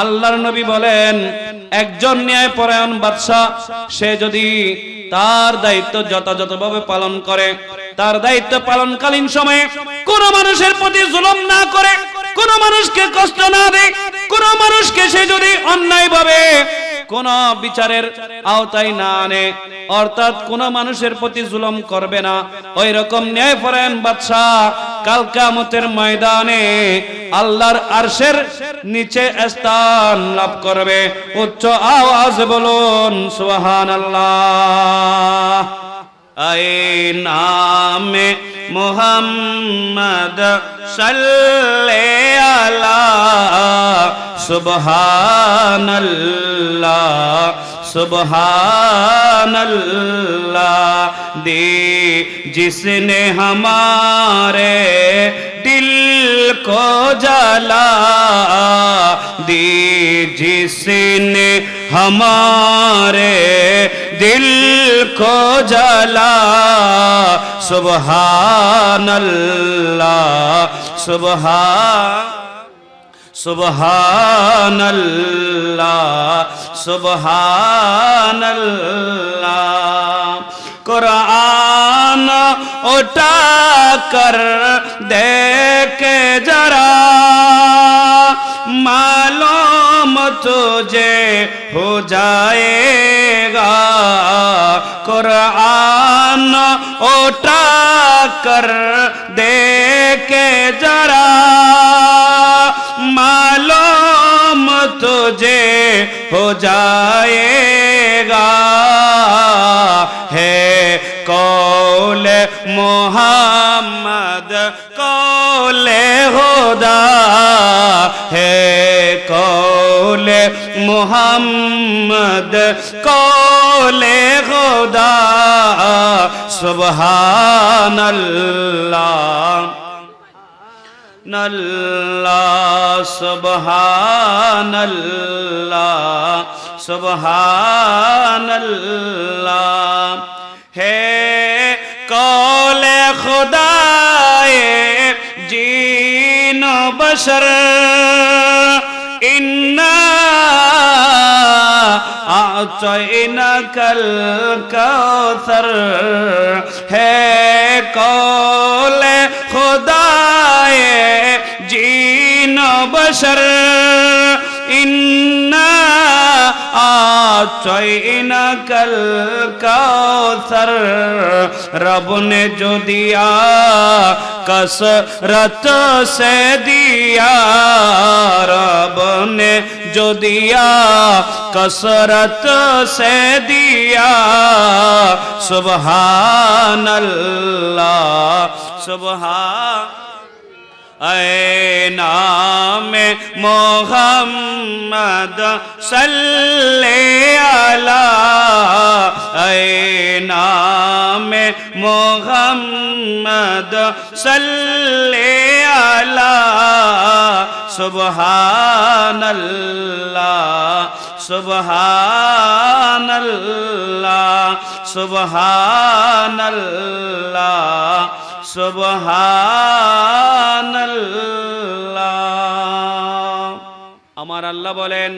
আল্লাহর নবী বলেন, একজন ন্যায়পরায়ণ বাদশা সে যদি তার দায়িত্ব যথাযথভাবে পালন করে, তার দায়িত্ব পালনকালীন সময়ে কোন মানুষের প্রতি জুলুম না করে, কোন মানুষকে কষ্ট না দেয়, কোন মানুষকে সে যদি অন্যায়ভাবে কোন বিচারের আওতায় না আনে, অর্থাৎ কোন মানুষের প্রতি জুলুম করবে না, ওই রকম ন্যায়পরায়ণ বাদশা কাল কিয়ামতের ময়দানে আল্লাহর আরশের নিচে স্থান লাভ করবে। উচ্চ আওয়াজ বলুন সুবহানাল্লাহ। আয়ে নামে মুহাম্মদ সাল্লে আলা সুবহানাল্লাহ सुबहानल्लाह दे जिसने हमारे दिल को जला, दे जिसने हमारे दिल को जला, सुबहानल्लाह सुबहानल्लाह सुबहानल्लाह। कुरान उठा कर देखे जरा, मालूम तुझे हो जाएगा। कुरान उठा कर देखे जरा, मालूम तुझे हो जाएगा। है कौल मोहम्मद कौल खुदा, है कौल मोहम्मद कौल खुदा, सुबहानल्लाह नल्लाह सुबहानल्लाह सुबहानल्लाह। है कौले खुदाए जीनो बशर, इन्ना आतैनाकल कौसर। है कौले खुदाए जीनो बशर, इन्ना आतैनाकल कौसर। रब ने जो दिया कसरत से दिया, रब ने जो दिया कसरत से दिया, सुबहानल्लाह सुबहान। ऐ नामे मोहम्मद सल्ले अला, ऐ नामे मोहम्मद सल्ले अला, सुबहानल्लाह सुबहानल्लाह सुबहानल्लाह সুবহানাল্লাহ। আমার আল্লাহ বলেন,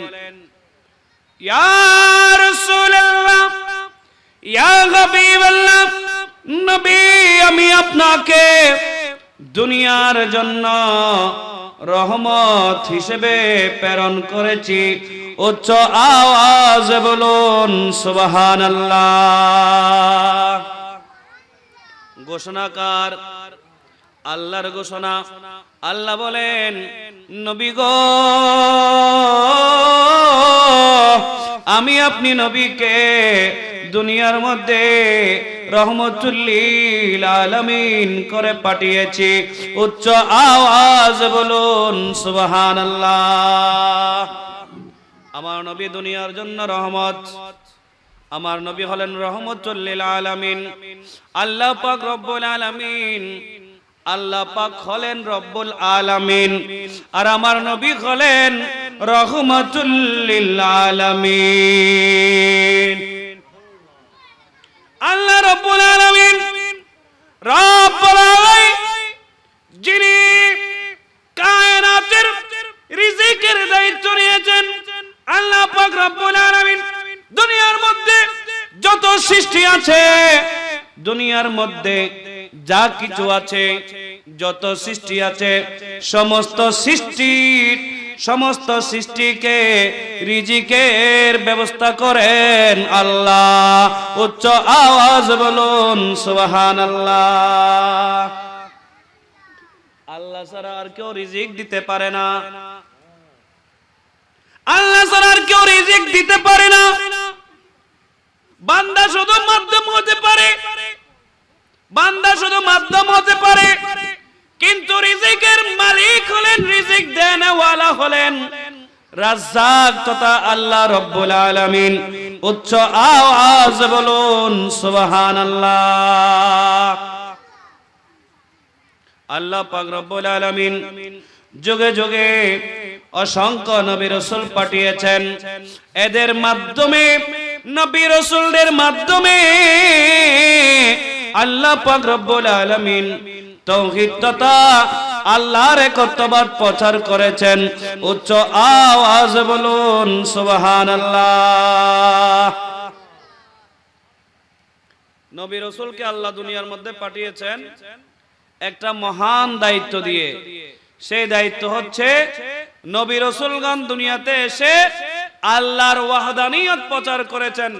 ইয়া রাসূলুল্লাহ ইয়া হাবিবাল্লাহ, নবী আমি আপনাকে দুনিয়ার জন্য রহমত হিসেবে প্রেরণ করেছি। উচ্চ আওয়াজ বলুন সুবহানাল্লাহ। ঘোষণাকার আল্লাহর ঘোষণা। আল্লাহ বলেন, নবী গো আমি আপনি নবীকে দুনিয়ার মধ্যে রহমতুল লিল আলামিন করে পাঠিয়েছি। উচ্চ আওয়াজ বলুন সুবহানাল্লাহ। আমার নবী দুনিয়ার জন্য রহমত, আমার নবী হলেন রহমতুল লিল আলামিন। আল্লাহ পাক রব্বুল আলামিন, আল্লাহ পাক হলেন রব্বুল আলামিন, আর আমার নবী হলেন রহমতুল লিল আলামিন। আল্লাহ রব্বুল আলামিন রব্বুল আলামিন, যিনি কায়নাতের রিজিকের দায়িত্ব নিয়েছেন, রব্বুল আলামিন দুনিয়ার মধ্যে যত সৃষ্টি আছে, দুনিয়ার মধ্যে যা কিছু আছে, যত সৃষ্টি আছে, সমস্ত সৃষ্টিকে রিজিকের ব্যবস্থা করেন আল্লাহ। উচ্চ আওয়াজ বলুন সুবহানাল্লাহ। আল্লাহ ছাড়া আর কেউ রিজিক দিতে পারে না, আল্লাহ ছাড়া আর কেউ রিজিক দিতে পারে না। বান্দা শুধু মাধ্যম হতে পারে, বান্দা শুধু মাধ্যম হতে পারে, কিন্তু রিজিকের মালিক হলেন, রিজিক দেনওয়ালা হলেন রাজ্জাক তথা আল্লাহ রব্বুল আলামিন। উচ্চ আওয়াজ বলুন সুবহানাল্লাহ। আল্লাহ পাক রব্বুল আলামিন যুগে যুগে অসংখ্য নবী রাসূল পাঠিয়েছেন। এদের মাধ্যমে, নবী রাসূলদের মাধ্যমে আল্লাহ পাক রব্বুল আলামিন তাওহীদ তথা আল্লাহর একত্ববাদ প্রচার করেছেন। উচ্চ আওয়াজ বলুন সুবহানাল্লাহ। নবী রাসূলকে আল্লাহ দুনিয়ার মধ্যে পাঠিয়েছেন একটা মহান দায়িত্ব দিয়ে। সেই দায়িত্ব হচ্ছে নবী রাসূলগণ দুনিয়াতে এসে আল্লাহর ওয়াহদানিয়ত প্রচার করেছেন,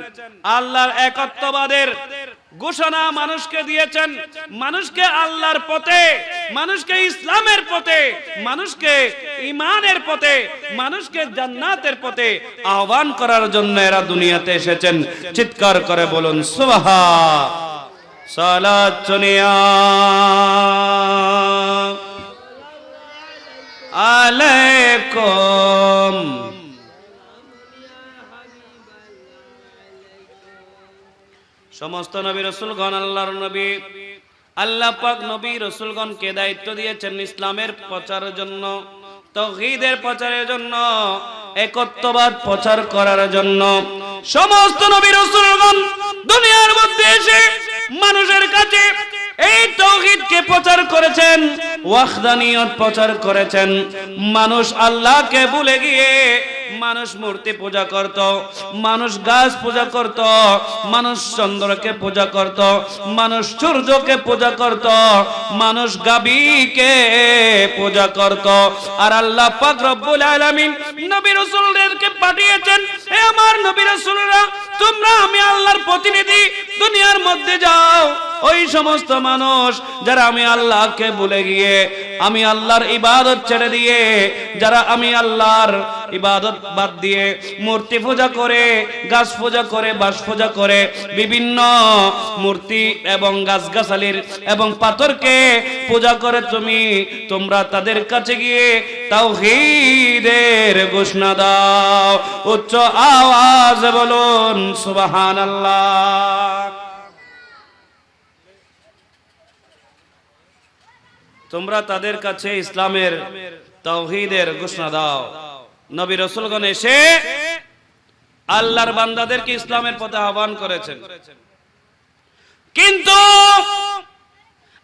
আল্লাহর একত্ববাদের ঘোষণা মানুষকে দিয়েছেন, মানুষকে আল্লাহর পথে, মানুষকে ইসলামের পথে, মানুষকে ঈমানের পথে, মানুষকে জান্নাতের পথে আহ্বান করার জন্য এরা দুনিয়াতে এসেছেন। চিৎকার করে বলুন সুবহান। সালাত চুনিয়া আলাইকুম। সমস্ত নবী রাসূলগণ আল্লাহর নবী। আল্লাহ পাক নবী রাসূলগণকে দায়িত্ব দিয়েছেন ইসলামের প্রচারের জন্য, তাওহীদের প্রচারের জন্য, একত্ববাদ প্রচার করার জন্য। সমস্ত নবী রাসূলগণ দুনিয়ার মধ্যে এসে মানুষের কাছে এই তাওহীদকে প্রচার করেছেন, ওয়াহদানিয়ত প্রচার করেছেন। মানুষ আল্লাহকে ভুলে গিয়ে মানুষ মূর্তি পূজা করত, মানুষ গাছ পূজা করত, মানুষ চন্দ্রকে পূজা করত, মানুষ সূর্যকে পূজা করত, মানুষ গাভীকে পূজা করত। আর আল্লাহ পাক রব্বুল আলামিন নবী রাসূলদেরকে পাঠিয়েছেন, হে আমার নবী রাসূলরা, তোমরা আমি আল্লাহর প্রতিনিধি, দুনিয়ার মধ্যে যাও। ওই সমস্ত মানুষ যারা আমি আল্লাহকে ভুলে গিয়ে, আমি আল্লাহর ইবাদত ছেড়ে দিয়ে, যারা আমি আল্লাহর ইবাদত বাদ দিয়ে মূর্তি পূজা করে, গাছ পূজা করে, বাঁশ পূজা করে, বিভিন্ন মূর্তি এবং গাছগাছালির এবং পাথরকে পূজা করে, তোমরা তাদের কাছে গিয়ে তাওহীদের ঘোষণা দাও। উচ্চ আওয়াজ বলুন সুবহানাল্লাহ। তোমরা তাদের কাছে ইসলামের তাওহীদের ঘোষণা দাও। নবী রাসূলগণ এসে আল্লাহর বান্দাদেরকে ইসলামের পথে আহ্বান করেছেন, কিন্তু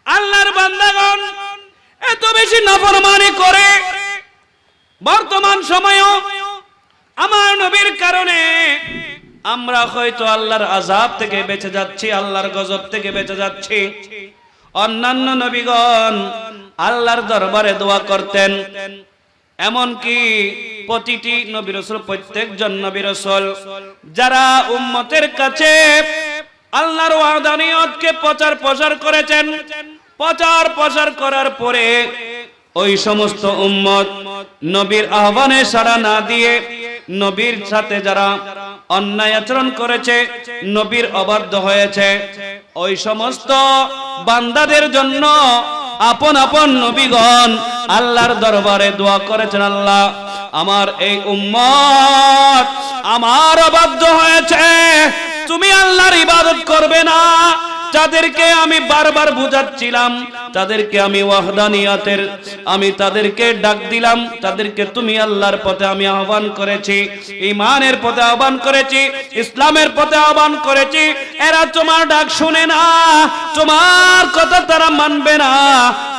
আল্লাহর বান্দাগণ এত বেশি নাফরমানি করে। বর্তমান সময়েও আমার নবীর কারণে আমরা হয়তো আল্লাহর আযাব থেকে বেঁচে যাচ্ছি, আল্লাহর গজব থেকে বেঁচে যাচ্ছি। অন্যান্য নবীগণ আল্লাহর দরবারে দোয়া করতেন, এমনকি প্রতিটি নবী রাসূল, প্রত্যেকজন নবী রাসূল যারা উম্মতের কাছে আল্লাহর ওয়াহদানিয়তকে প্রচার করেছেন, প্রচার করার পরে ওই সমস্ত উম্মত নবীর আহ্বানে সাড়া না দিয়ে নবীর সাথে যারা অন্যায় আচরণ করেছে, নবীর অবাধ্য হয়েছে, ওই সমস্ত বান্দাদের জন্য আপন আপন নবীগণ আল্লাহর দরবারে দোয়া করেছেন, আল্লাহ আমার এই উম্মত আমার অবাধ্য হয়েছে, তুমি আল্লাহর ইবাদত করবে না, যাদেরকে আমি বারবার বুঝাচ্ছিলাম, তাদেরকে আমি ওয়াহদানিয়াতের আমি তাদেরকে ডাক দিলাম, তাদেরকে তুমি আল্লাহর পথে আমি আহ্বান করেছি, ঈমানের পথে আহ্বান করেছি, ইসলামের পথে আহ্বান করেছি। এরা তোমার ডাক শুনে না, তোমার কথা তারা মানবে না,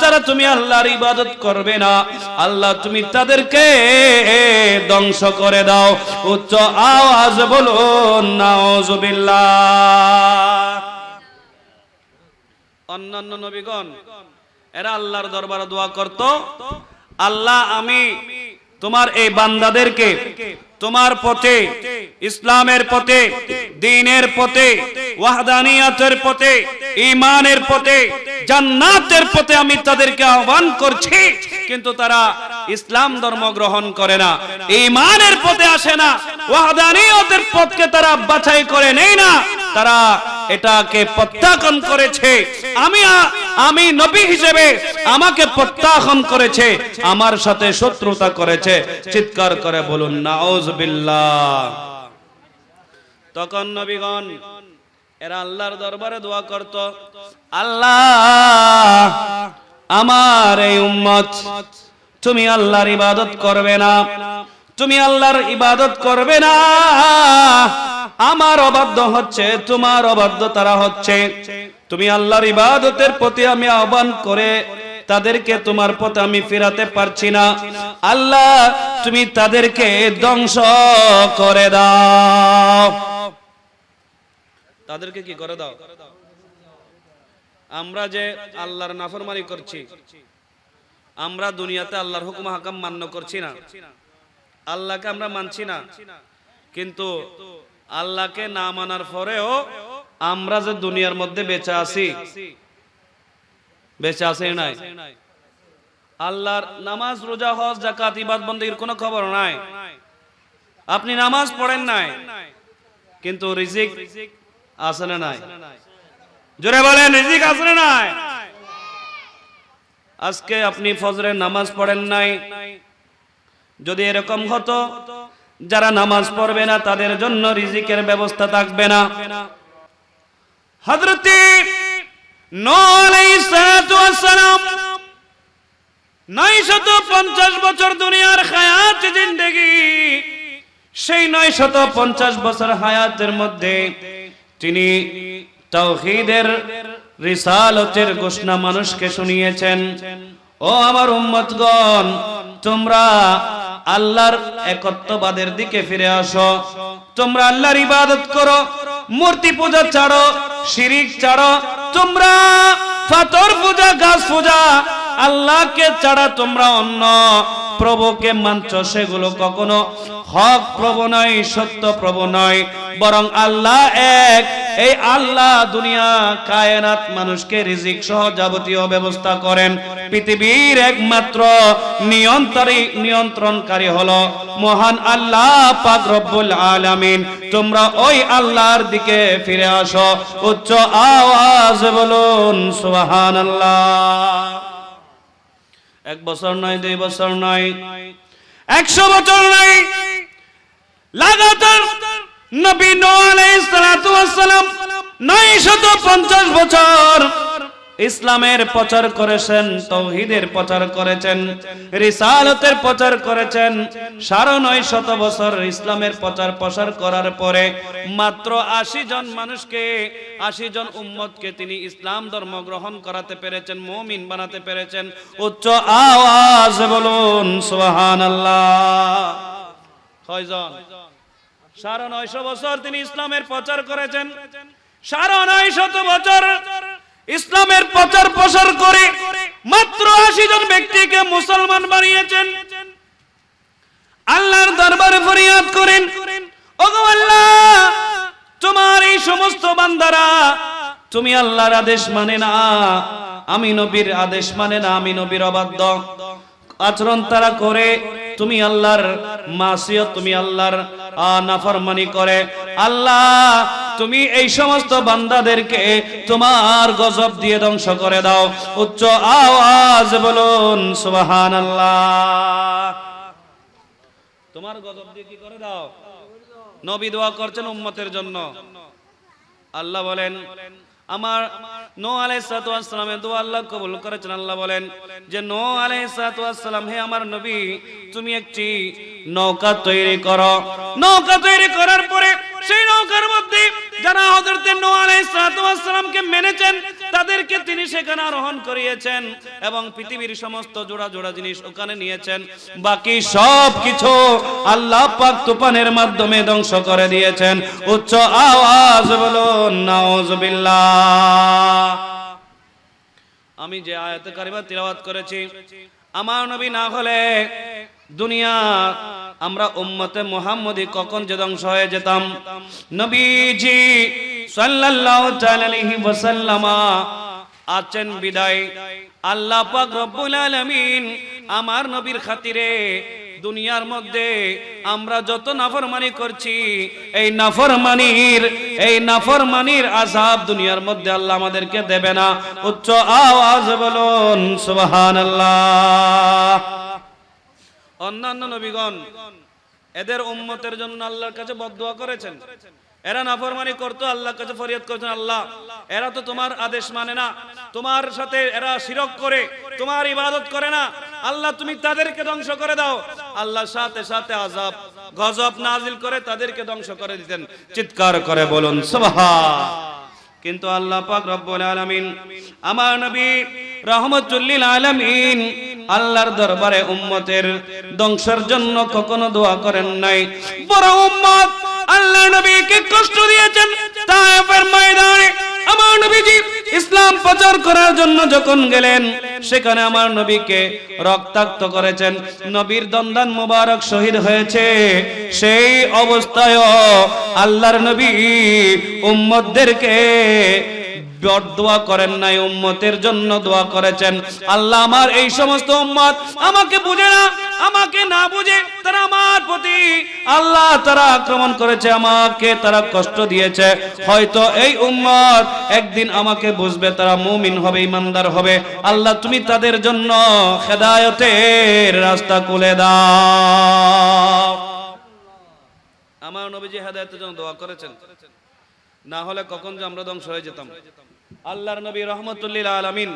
তারা তুমি আল্লাহর ইবাদত করবে না। আল্লাহ তুমি তাদেরকে ধ্বংস করে দাও। উচ্চ আওয়াজ বলুন নাউযুবিল্লাহ। অন্যান্য নবীগণ এরা আল্লাহর দরবারে দোয়া করত, আল্লাহ আমি তোমার এই বান্দাদেরকে তোমার পথে, ইসলামের পথে, দ্বীনের পথে, ওয়াহদানিয়াতের পথে, ঈমানের পথে, জান্নাতের পথে আমি তাদেরকে আহ্বান করছি, কিন্তু তারা ইসলাম ধর্ম গ্রহণ করে না, ঈমানের পথে আসে না, ওয়াহদানিয়াতের পথকে তারা বাছাই করে নেয় না, তারা এটাকে প্রত্যাখ্যান করেছে। আমি নবী হিসেবে আমাকে প্রত্যাখ্যান করেছে, আমার সাথে শত্রুতা করেছে। চিৎকার করে বলুন নাউযুবিল্লাহ। তখন নবীগণ এরা আল্লাহর দরবারে দোয়া করত, আল্লাহ আমার এই উম্মত তুমি আল্লাহর ইবাদত করবে না, তুমি আল্লাহর ইবাদত করবে না, আমার অবাধ্য হচ্ছে, তোমার অবাধ্য তারা হচ্ছে। তুমি আল্লাহর ইবাদতের প্রতি আমি আহ্বান করে তাদেরকে তোমার পথে আমি ফেরাতে পারছি না, আল্লাহ তুমি তাদেরকে ধ্বংস করে দাও। তাদেরকে কি করে দাও? আমরা যে আল্লাহর নাফরমানি করছি, আমরা দুনিয়াতে আল্লাহর হুকুম হাকাম মান্য করছি না, আল্লাহকে আমরা মানছি না, কিন্তু আল্লাহকে না মানার পরেও আমরা যে দুনিয়ার মধ্যে বেঁচে আছি, বেঁচে আছে নাই? আল্লাহর নামাজ, রোজা, হজ, যাকাত, ইবাদত বন্দেগীর কোনো খবর নাই। আপনি নামাজ পড়েন নাই, কিন্তু রিজিক আছে না নাই? জোরে বলেন রিজিক আছে না নাই? আজকে আপনি ফজরের নামাজ পড়েন নাই, যদি এরকম হতো যারা নামাজ পড়বে না তাদের জন্য রিজিকের ব্যবস্থা থাকবে না। হযরত নূহ আলাইহিস সালাতু ওয়াস সালাম 950 বছর দুনিয়ার হায়াত জিন্দেগি, সেই 950 বছর হায়াতের মধ্যে তিনি তাওহীদের, রিসালাতের ঘোষণা মানুষকে শুনিয়েছেন। ও আমার উম্মতগণ, তোমরা আল্লাহর একত্ববাদের দিকে ফিরে আসো, তোমরা আল্লাহর ইবাদত করো, মূর্তি পূজা ছাড়ো, শিরিক ছাড়ো, তোমরা পাথর পূজা, গাছ পূজা, আল্লাহকে ছাড়া তোমরা অন্য প্রভুকে মানছো, সেগুলো কখনো হক প্রভু নয়, সত্য প্রভু নয়, বরং আল্লাহ এক। এই আল্লাহ দুনিয়া কায়নাত মানুষকে রিজিক সহ যাবতীয় ব্যবস্থা করেন। পৃথিবীর একমাত্র নিয়ন্ত্রণকারী হলো মহান আল্লাহ পাক রব্বুল আলামিন। তোমরা ওই আল্লাহর দিকে ফিরে আসো। উচ্চ আওয়াজ বলুন সুবহানাল্লাহ। 1 বছর নয়, 2 বছর নয়, 100 বছর নয়, লাগাতার নবী নূহ আলাইহিস সালাতু ওয়াস সালাম 950 বছর ইসলামের প্রচার করেছেন, তাওহীদের প্রচার করেছেন, রিসালাতের প্রচার করেছেন। 950 বছর ইসলামের প্রচার প্রসার করার পরে মাত্র 80 জন মানুষকে, 80 জন উম্মতকে তিনি ইসলাম ধর্ম গ্রহণ করাতে পেরেছেন, মুমিন বানাতে পেরেছেন। উচ্চ আওয়াজ বলুন সুবহানাল্লাহ। কয়জন? 950 বছর তিনি ইসলামের প্রচার করেছেন। 950 বছর ইসলামের প্রচার প্রসার করে মাত্র 80 জন ব্যক্তিকে মুসলমান বানিয়েছেন। আল্লাহর দরবারে ফরিয়াদ করেন, ওগো আল্লাহ, তোমার এই সমস্ত বান্দারা তুমি আল্লাহর আদেশ মানে না, আমি নবীর আদেশ মানে না, আমি নবীর অবাধ্য আচরণ তারা করে, তুমি আল্লাহর মাসিয়ত, তুমি আল্লাহর নাফরমানি করে। আল্লাহ তুমি এই সমস্ত বান্দাদেরকে তোমার গজব দিয়ে ধ্বংস করে দাও। উচ্চ আওয়াজ বলুন সুবহানাল্লাহ। তোমার গজব দিয়ে কি করে দাও? নবী দোয়া করছেন উম্মতের জন্য। আল্লাহ বলেন আমার নূহ আলাইহিস সালাতু ওয়াস সালামের দোয়া আল্লাহ কবুল করেছেন। আল্লাহ বলেন যে নূহ আলাইহিস সালাতু ওয়াস সালাম, হে আমার নবী, তুমি একটি নৌকা তৈরি করো। নৌকা তৈরি করার পরে সেই নৌকার মধ্যে যারা হযরত নূহ আলাইহিস সালাতু ওয়াস সালামকে মেনেছেন তাদেরকে তিনি সেখানে আরোহণ করিয়েছেন এবং পৃথিবীর সমস্ত জোড়া জোড়া জিনিস ওখানে নিয়েছেন। বাকি সব কিছু আল্লাহ পাক তুফানের মাধ্যমে ধ্বংস করে দিয়েছেন। উচ্চ আওয়াজ বলুন নাউযুবিল্লাহ। আমি যে আয়াতে কারিমা তিলাওয়াত করেছি, আমার নবী না হলে দুনিয়া আমরা উম্মতে মুহাম্মদী কখন যে ধ্বংস হয়ে যেতাম। নবীজি সাল্লাল্লাহু তাআলা আলাইহি ওয়াসাল্লাম আছেন বিদায় আল্লাহ পাক রব্বুল আলামিন আমার নবীর খাতিরে দুনিয়ার মধ্যে আমরা যত নাফরমানি করছি এই নাফরমানির আযাব দুনিয়ার মধ্যে আল্লাহ আমাদেরকে দেবে না। উচ্চ আওয়াজ বলুন সুবহানাল্লাহ। অন্যান্য নবীগণ এদের উম্মতের জন্য আল্লাহর কাছে বদদুয়া করেছেন। এরা নাফরমানি করতো, আল্লাহর কাছে ফরিয়াদ করেছেন, আল্লাহ এরা তো তোমার আদেশ মানে না, তোমার সাথে এরা শিরক করে, তোমার ইবাদত করে না, আল্লাহ তুমি তাদেরকে ধ্বংস করে দাও। আল্লাহ সাথে সাথে আযাব গজব নাজিল করে তাদেরকে ধ্বংস করে দিতেন। চিৎকার করে বলুন সুবহান। কিন্তু আল্লাহ পাক রব্বুল আলামিন আমার নবী রাহমাতুল লিল আলামিন আল্লাহর দরবারে উম্মতের ধ্বংসের জন্য কখনো দোয়া করেন নাই। বড় উম্মত আল্লাহ নবীকে কষ্ট দিয়েছেন। তায়েফের ময়দানে আমার নবীজি ইসলাম প্রচার করার জন্য যখন গেলেন সেখানে আমার নবীকে রক্তাক্ত করেছেন। নবীর দন্দান মোবারক শহীদ হয়েছে। সেই অবস্থায় আল্লাহর নবী উম্মতদেরকে দোয়া করেন নাই, উম্মতের জন্য দোয়া করেছেন। আল্লাহ আমার এই সমস্ত উম্মত আমাকে বুঝে না, আমাকে না বুঝে তারা আমার প্রতি আল্লাহ তারা আক্রমণ করেছে, আমাকে তারা কষ্ট দিয়েছে। হয়তো এই উম্মত একদিন আমাকে বুঝবে, তারা মুমিন হবে, ইমানদার হবে। আল্লাহ তুমি তাদের জন্য হেদায়েতের রাস্তা খুলে দাও। আমার নবীজি হেদায়েতের জন্য দোয়া করেছেন, না হলে কখন যে আমরা ধ্বংস হয়ে যেতাম। আল্লাহর নবী রাহমাতুল লিল আলামিন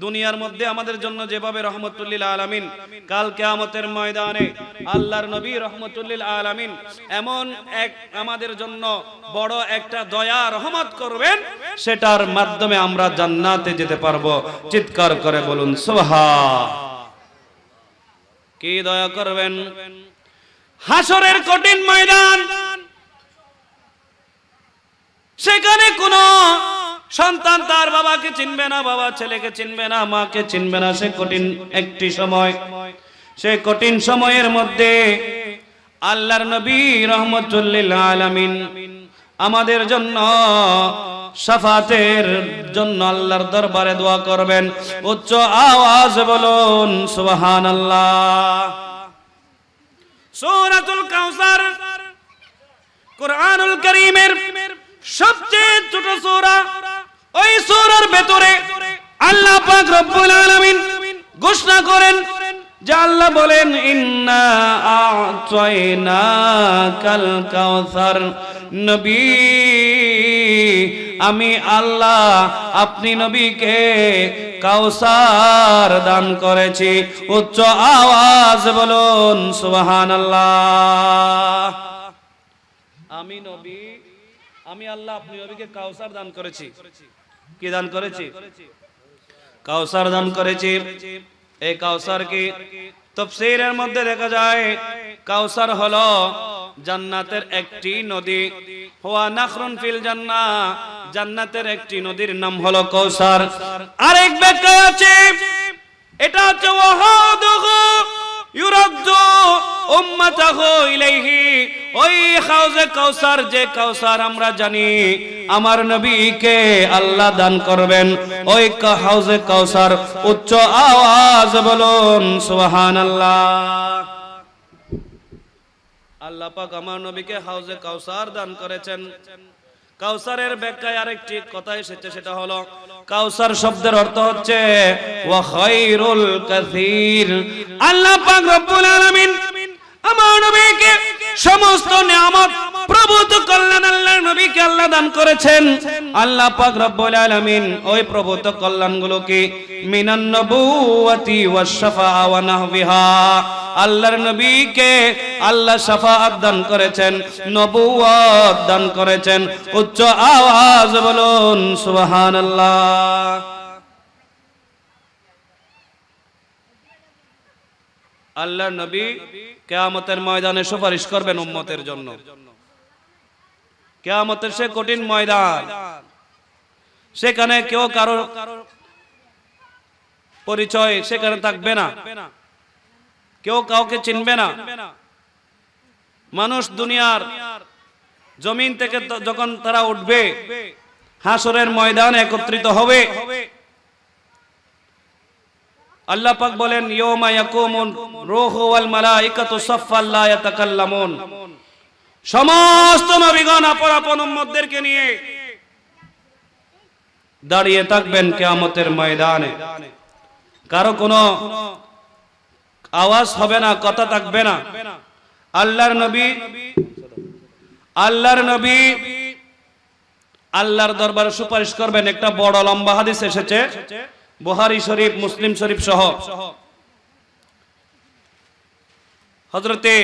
দুনিয়ার মধ্যে আমাদের জন্য যেভাবে রাহমাতুল লিল আলামিন, কাল কিয়ামতের ময়দানে আল্লাহর নবী রাহমাতুল লিল আলামিন এমন এক আমাদের জন্য বড় একটা দয়া রহমত করবেন, সেটার মাধ্যমে আমরা জান্নাতে যেতে পারবো। চিৎকার করে বলুন সুবহান। কি দয়া করবেন? হাসরের কঠিন ময়দান, সেখানে কোন সন্তান তার বাবাকে চিনবে না, বাবা ছেলেকে চিনবে না, মাকে চিনবে না। সে কঠিন একটি সময়, সেই কঠিন সময়ের মধ্যে আল্লাহর নবী রাহমাতুল লিল আলামিন আমাদের জন্য শাফাতের জন্য আল্লাহর দরবারে দোয়া করবেন। উচ্চ আওয়াজ বলুন সুবহানাল্লাহ। সূরাতুল কাউসার কুরআনুল কারীমের সবচেয়ে ছোট সূরা। ওই সূরার ভেতরে আল্লাহ পাক রব্বুল আলামিন ঘোষণা করেন যে আল্লাহ বলেন ইন্না আ'তাইনাকাল কাউসার। নবী আমি আল্লাহ আপনি নবীকে কাউসার দান করেছি। উচ্চ আওয়াজ বলুন সুবহানাল্লাহ। আমি নবী আমি আল্লাহ আপনি নবীকে কাউসার দান করেছি। কি দান করেছি? কাউসার দান করেছি। এই কাউসার কি তাফসীরের মধ্যে দেখা যায় কাউসার হলো জান্নাতের একটি নদী। হুয়া নাখরুন ফিল জান্নাহ, জান্নাতের একটি নদীর নাম হলো কাউসার। আরেক ব্যাখ্যা আছে এটা হচ্ছে ওয়াহাদুহু ইউরাদ্দু উম্মাতাহু ইলাইহি। ওই হাউজে কাউসার, যে কাউসার আমরা জানি আমার নবীকে আল্লাহ দান করবেন, ওই হাউজে কাউসার। উচ্চ আওয়াজ বলুন সুবহানাল্লাহ। আল্লাহ পাক আমার নবীকে হাউজে কাউসার দান করেছেন। কাউসারের ব্যাখ্যায় আরেকটি কথা এসেছে, সেটা হলো কাউসার শব্দের অর্থ হচ্ছে ওয়া খায়রুল কাসীর। আল্লাহ পাক রব্বুল আলামিন আমার নবীকে সমস্ত নিয়ামত প্রভূত করলেন। আল্লাহর নবীকে আল্লাহ আল্লাহ দান করেছেন। আল্লাহ পাক রব্বুল আলামিন ওই প্রভূত কল্যাণগুলোকে মিনান নবুওয়াতি ওয়াস শাফাআ ওয়া নাহবিহা, আল্লাহর নবীকে আল্লাহ শাফাআত দান করেছেন, নবুওয়াত দান করেছেন। উচ্চ আওয়াজ বলুন সুবহানাল্লাহ। আল্লাহর নবী কিয়ামতের ময়দানে সুপারিশ করবেন উম্মতের জন্য। কিয়ামতের সে কঠিন ময়দান, সেখানে কেউ কারো পরিচয় সেখানে থাকবে না, কেউ কাউকে চিনবে না। মানুষ দুনিয়ার জমিন থেকে যখন তারা উঠবে, হাসরের ময়দানে একত্রিত হবে। আল্লাহ পাক বলেন ইয়াউমা ইয়াকুমুন রূহু ওয়াল মালাইকাতু সাফফান লা ইয়াতাকাল্লামুন, সমস্ত নবীগণ আপন আপন উম্মতদেরকে নিয়ে দাঁড়িয়ে থাকবেন কিয়ামতের ময়দানে। কারো কোনো আওয়াজ হবে না, কথা থাকবে না। আল্লাহর নবী আল্লাহর দরবারে সুপারিশ করবেন। একটা বড় লম্বা হাদিস এসেছে বুখারী শরীফ, মুসলিম শরীফ সহ। হযরতে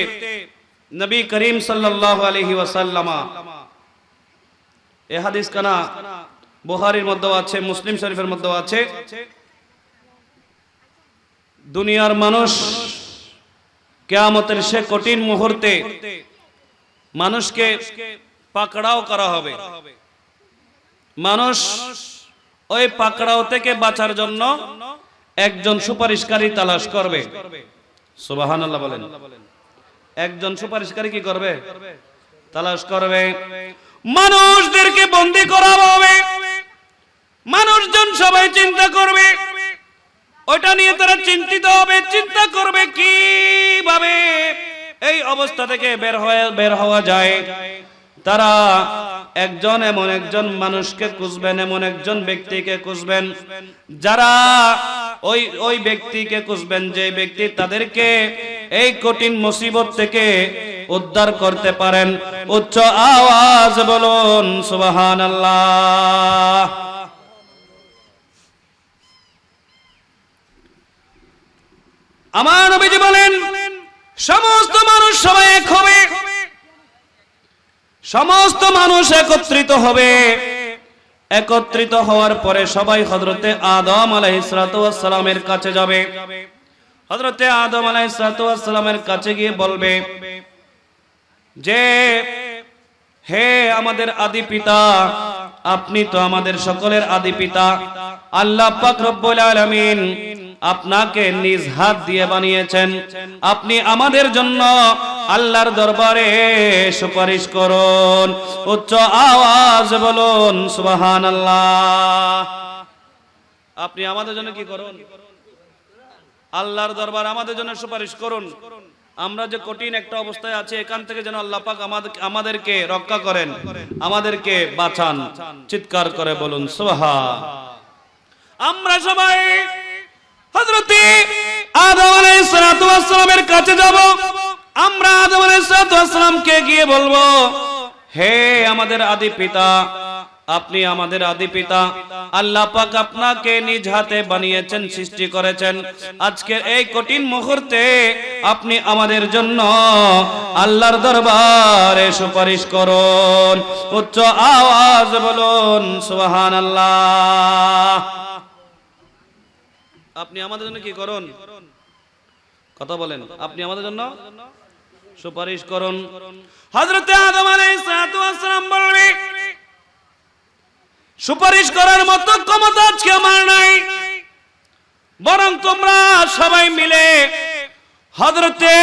নবী করিম সাল্লাল্লাহু আলাইহি ওয়াসাল্লাম, এই হাদিস কানা বুখারীর মধ্যে আছে, মুসলিম শরীফের মধ্যে আছে। দুনিয়ার মানুষ কিয়ামতের সে কঠিন মুহূর্তে মানুষকে পাকড়াও করা হবে। মানুষ ওই পাকড়াও থেকে বাঁচার জন্য একজন সুপারিশকারী তালাশ করবে। সুবহানাল্লাহ বলেন। একজন সুপারিশকারী কি করবে? তালাশ করবে। মানুষদেরকে বন্দী করা হবে। মানুষজন সবাই চিন্তা করবে, ওটা নিয়ে তারা চিন্তিত হবে, চিন্তা করবে কিভাবে এই অবস্থা থেকে বের হওয়া যায়। তারা এমন একজন মানুষকে খুঁজবেন, এমন একজন ব্যক্তিকে খুঁজবেন, যারা ওই ব্যক্তিকে খুঁজবেন যে ব্যক্তি তাদেরকে এই কঠিন মুসিবত থেকে উদ্ধার করতে পারেন। উচ্চ আওয়াজ বলুন সুবহানাল্লাহ। আমার নবীজি বলেন সমস্ত মানুষ সবাই এক হবে, সমস্ত মানুষ একত্রিত হবে। একত্রিত হওয়ার পরে সবাই হযরতে আদম আলাইহিস সালাতু ওয়াস সালামের কাছে যাবে। হযরতে আদম আলাইহিস সালাতু ওয়াস সালামের কাছে গিয়ে বলবে যে হে আমাদের আদি পিতা, আপনি তো আমাদের সকলের আদি পিতা। আল্লাহ পাক রব্বুল আলামিন আপনাকে নিজ হাত দিয়ে বানিয়েছেন। আপনি আমাদের জন্য আল্লাহর দরবারে সুপারিশ করুন। উচ্চ আওয়াজ বলুন সুবহানাল্লাহ। আপনি আমাদের জন্য কি করুন? আল্লাহর দরবার আমাদের জন্য সুপারিশ করুন। আমরা যে কঠিন একটা অবস্থায় আছি, এখান থেকে যেন আল্লাহ পাক আমাদেরকে রক্ষা করেন, আমাদেরকে বাঁচান। চিৎকার করে বলুন সুবহান। আমরা সবাই হযরতে আদম আলাইহিস সালাতু ওয়াস সালামের কাছে যাব। আমরা আদম আলাইহিস সালাতু ওয়াস সালামকে গিয়ে বলবো হে আমাদের আদি পিতা, আপনি আমাদের আদি পিতা। আল্লাহ পাক আপনাকে নিজ হাতে বানিয়েছেন, সৃষ্টি করেছেন। আজকের এই কঠিন মুহূর্তে আপনি আমাদের জন্য আল্লাহর দরবারে সুপারিশ করুন। উচ্চ আওয়াজ বলুন সুবহানাল্লাহ। আপনি আমাদের জন্য কি করুন? কথা বলেন। আপনি আমাদের জন্য সুপারিশ করুন। হযরতে আদম আলাইহিস সালাতু ওয়াস সালাম বলবে সুপারিশ করার মতো ক্ষমতা আজকে আমার নাই, বরং তোমরা সবাই মিলে হযরতে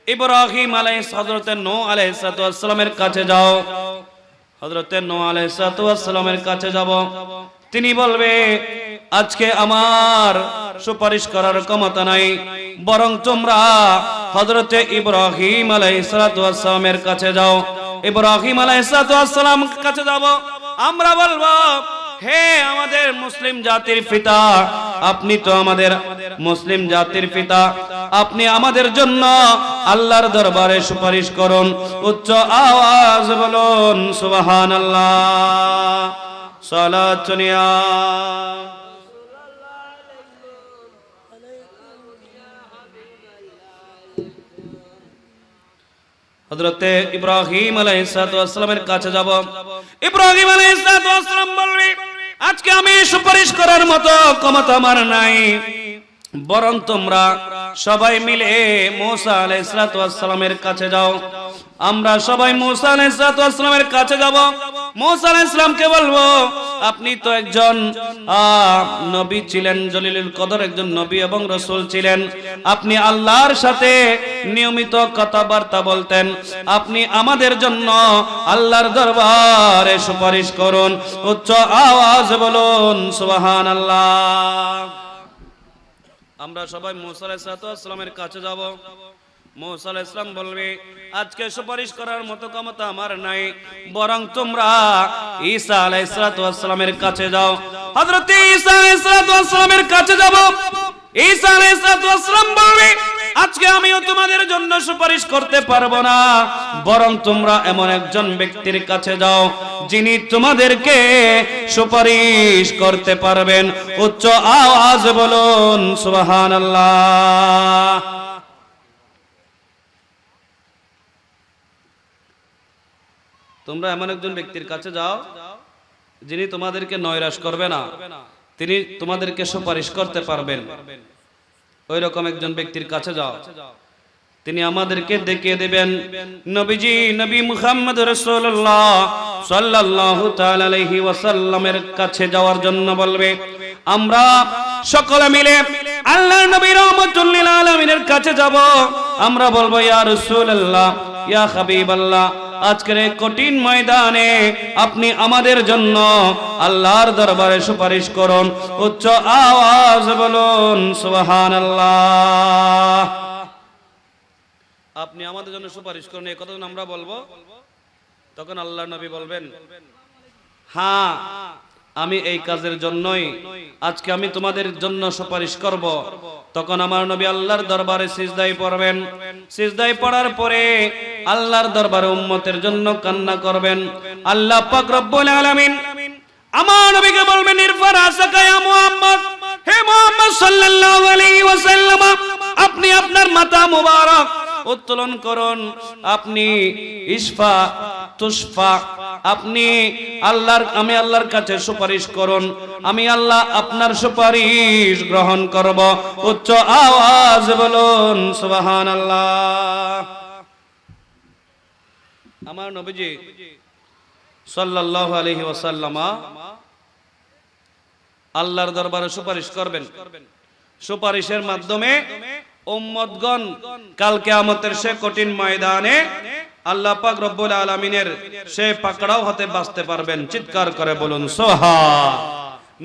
ইব্রাহিম হযরতে নূহ আলাইহিস সালামের কাছে যাও। হযরতে নূহ আলাইহিস সালামের কাছে যাব। তিনি বলবে আজকে আমার সুপারিশ করার ক্ষমতা নাই, বরং তোমরা হযরতে ইব্রাহিম আলাইহিস সালামের কাছে যাও। ইব্রাহিম আলাইহিস সালামের কাছে যাব। আমরা বলবো হে আমাদের মুসলিম জাতির পিতা, আপনি তো আমাদের মুসলিম জাতির পিতা, আপনি আমাদের জন্য আল্লাহর দরবারে সুপারিশ করুন। উচ্চ আওয়াজ বলুন সুবহানাল্লাহ। সালাত চলিয়া হযরতে ইব্রাহিম আলাইহিস সালামের কাছে যাব। ইব্রাহিম আলাইহিস সালাম বলবে, আজকে আমি সুপারিশ করার মতো ক্ষমতা আমার নাই, বরং তোমরা সবাই মিলে মূসা আলাইহিস সালামের কাছে যাও। আমরা সবাই মূসা আলাইহিস সালামের কাছে যাব। মূসা আলাইহিস সালামকে বলবো, আপনি তো একজন নবী ছিলেন, জলিলুল কদর একজন নবী এবং রাসূল ছিলেন, আপনি আল্লাহর সাথে নিয়মিত কথাবার্তা বলতেন, আপনি আমাদের জন্য আল্লাহর দরবারে সুপারিশ করুন। উচ্চ আওয়াজ বলুন সুবহানাল্লাহ। আমরা সবাই মূসা আলাইহিস সালামের কাছে যাব। মূসা আলাইহিস সালাম বলবে, আজকে সুপারিশ করার মতো ক্ষমতা আমার নাই, বরং তোমরা ঈসা আলাইহিস সালামের কাছে যাও। হযরত ঈসা আলাইহিস সালামের কাছে যাব। ঈসা আলাইহিস সালাম বলবে, আজকে আমিও তোমাদের জন্য সুপারিশ করতে পারবো না, বরং তোমরা এমন একজন ব্যক্তির কাছে যাও যিনি তোমাদেরকে সুপারিশ করতে পারবেন। উচ্চ আওয়াজ বলুন সুবহানাল্লাহ। তোমরা এমন একজন ব্যক্তির কাছে যাও যিনি তোমাদেরকে নৈরাশ করবে না, তিনি তোমাদেরকে সুপারিশ করতে পারবেন। ওই রকম একজন ব্যক্তির কাছে যাও, তিনি আমাদেরকে দেখিয়ে দেবেন। নবীজি, নবী মুহাম্মদ রাসূলুল্লাহ সাল্লাল্লাহু তাআলা আলাইহি ওয়াসাল্লামের কাছে যাওয়ার জন্য বলবে। আমরা সকলে মিলে আল্লাহর নবী রাহমাতুল লিল আলামিনের কাছে যাব। আমরা বলবো, ইয়া রাসূলুল্লাহ, ইয়া হাবিবাল্লাহ, আজকের এই কঠিন ময়দানে আপনি আমাদের জন্য আল্লাহর দরবারে সুপারিশ করুন। উচ্চ আওয়াজ বলুন সুবহানাল্লাহ। আপনি আমাদের জন্য সুপারিশ করুন, এই কথা আমরা বলবো। তখন আল্লাহর নবী বলবেন, হ্যাঁ, আমি এই কাজের জন্যই আজকে আমি তোমাদের জন্য সুপারিশ করব। তখন আমার নবী আল্লাহর দরবারে সিজদায় পড়বেন। সিজদায় পড়ার পরে আল্লাহর দরবারে উম্মতের জন্য কান্না করবেন। আল্লাহ পাক রব্বুল আলামিন আমার নবীকে বলবেন, ইরফা রাসাকা ইয়া মুহাম্মদ, হে মুহাম্মদ সাল্লাল্লাহু আলাইহি ওয়াসাল্লাম, আপনি আপনার মাথা মুবারক উত্তোলন করুন। আপনি ইশফা তুশফা, আপনি আমি আল্লাহর কাছে সুপারিশ করুন, আমি আল্লাহ আপনার সুপারিশ গ্রহণ করব। উচ্চ আওয়াজ বলুন সুবহানাল্লাহ। আমার নবীজি সাল্লাল্লাহু আলাইহি ওয়াসাল্লাম আল্লাহর দরবারে সুপারিশ করবেন। সুপারিশের মাধ্যমে উম্মতগণ কাল কিয়ামতের সে কঠিন ময়দানে আল্লাহ পাক রব্বুল আলামিনের সে পাকড়াও হতে বাঁচতে পারবেন। চিৎকার করে বলুন সুবহান।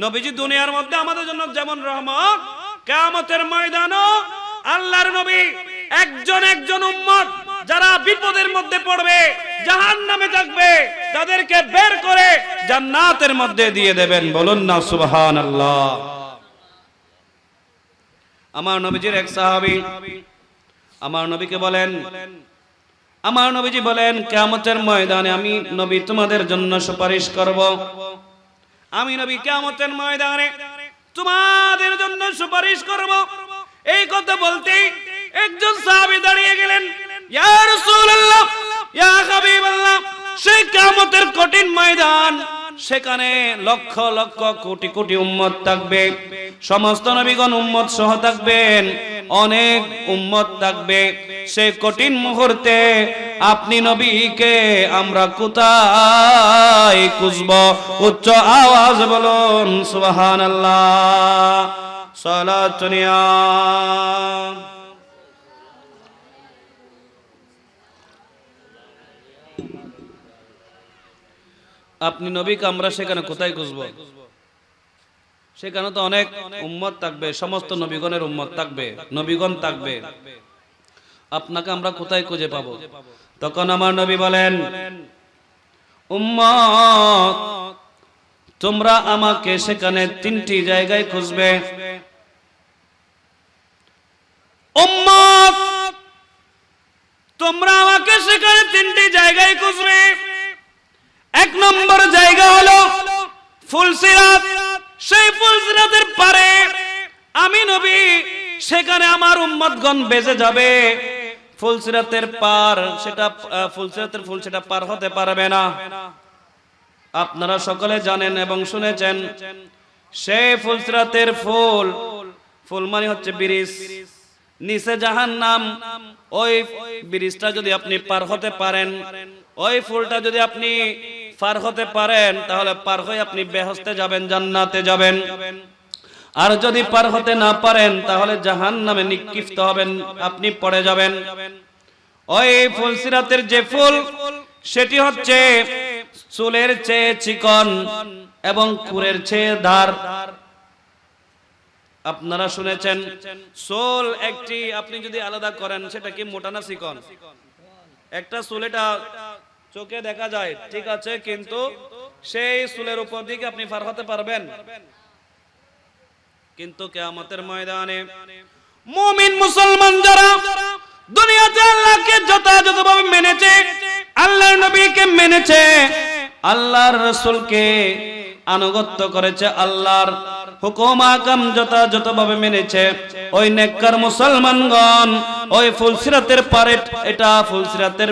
নবীজি দুনিয়ার মধ্যে আমাদের জন্য যেমন রহমত, কিয়ামতের ময়দানও আল্লাহর নবী একজন উম্মত যারা বিপদের মধ্যে পড়বে, জাহান্নামে থাকবে, তাদেরকে বের করে জান্নাতের মধ্যে দিয়ে দেবেন। বলুন না সুবহানাল্লাহ। আমার নবীজির এক সাহাবী আমার নবীকে বলেন, আমার নবীজি বলেন, কিয়ামতের ময়দানে আমি নবী তোমাদের জন্য সুপারিশ করব। আমি নবী কিয়ামতের ময়দানে তোমাদের জন্য সুপারিশ করব। এই কথা বলতেই একজন সাহাবী দাঁড়িয়ে গেলেন, ইয়া রাসূলুল্লাহ, ইয়া হাবিবাল্লাহ, সেই কিয়ামতের কঠিন ময়দান, সেখানে লক্ষ লক্ষ কোটি কোটি উম্মত থাকবে, সমস্ত নবীগণ উম্মত সহ থাকবেন, অনেক উম্মত থাকবে। সেই কঠিন মুহূর্তে আপনি নবীকে আমরা কোথায় খুঁজব? উচ্চ আওয়াজ বলুন সুবহানাল্লাহ। সালাত নিয়া আপনি নবীকে আমরা সেখানে কোথায় খুঁজব? সেখানে তো অনেক উম্মত থাকবে, সমস্ত নবীগণের উম্মত থাকবে, নবীগণ থাকবে, আপনাকে আমরা কোথায় খুঁজে পাবো? তখন আমার নবী বলেন, উম্মত তোমরা আমাকে সেখানে তিনটি জায়গায় খুঁজবে। উম্মত, তোমরা আমাকে সেখানে তিনটি জায়গায় খুঁজবে। এক নম্বর জায়গা হলো ফুলসিরাত। সেই ফুলসিরাতের পারে আমি নবী সেখানে আমার উম্মতগণ বেজে যাবে। ফুলসিরাতের পার, সেটা ফুলসিরাতের ফুল সেটা পার হতে পারবে না। আপনারা সকলে জানেন এবং শুনেছেন, সেই ফুলসিরাতের ফুল, ফুল মানে হচ্ছে ব্রিজ, নিচে জাহান্নাম। ওই ব্রিজটা যদি আপনি পার হতে পারেন, ওই ফুলটা যদি আপনি পার হতে পারেন, তাহলে পার হয়ে আপনি বেহেশতে যাবেন, জান্নাতে যাবেন। আর যদি পার হতে না পারেন, তাহলে জাহান্নামে নিক্ষিপ্ত হবেন, আপনি পড়ে যাবেন। ওই ফুলসিরাতের যে ফুল, সেটি হচ্ছে চুলের চেয়ে চিকন এবং খুরের চেয়ে ধার। আপনারা শুনেছেন, চুল একটি আপনি যদি আলাদা করেন, সেটা কি মোটা না চিকন? একটা চুল এটা চোখে দেখা যায়, ঠিক আছে, কিন্তু সেই চুলের উপর দিকে আপনি পার হতে পারবেন? কিন্তু কিয়ামতের ময়দানে মুমিন মুসলমান যারা দুনিয়াতে আল্লাহকে যথাযথভাবে মেনেছে, আল্লাহর নবীকে মেনেছে, আল্লাহর রাসূলকে আনুগত্য করেছে, আল্লাহর হুকুম আহকাম যথাযথভাবে মেনেছে, ওই নেককার মুসলমানগণ ওই ফুলসিরাতের পারে, এটা ফুলসিরাতের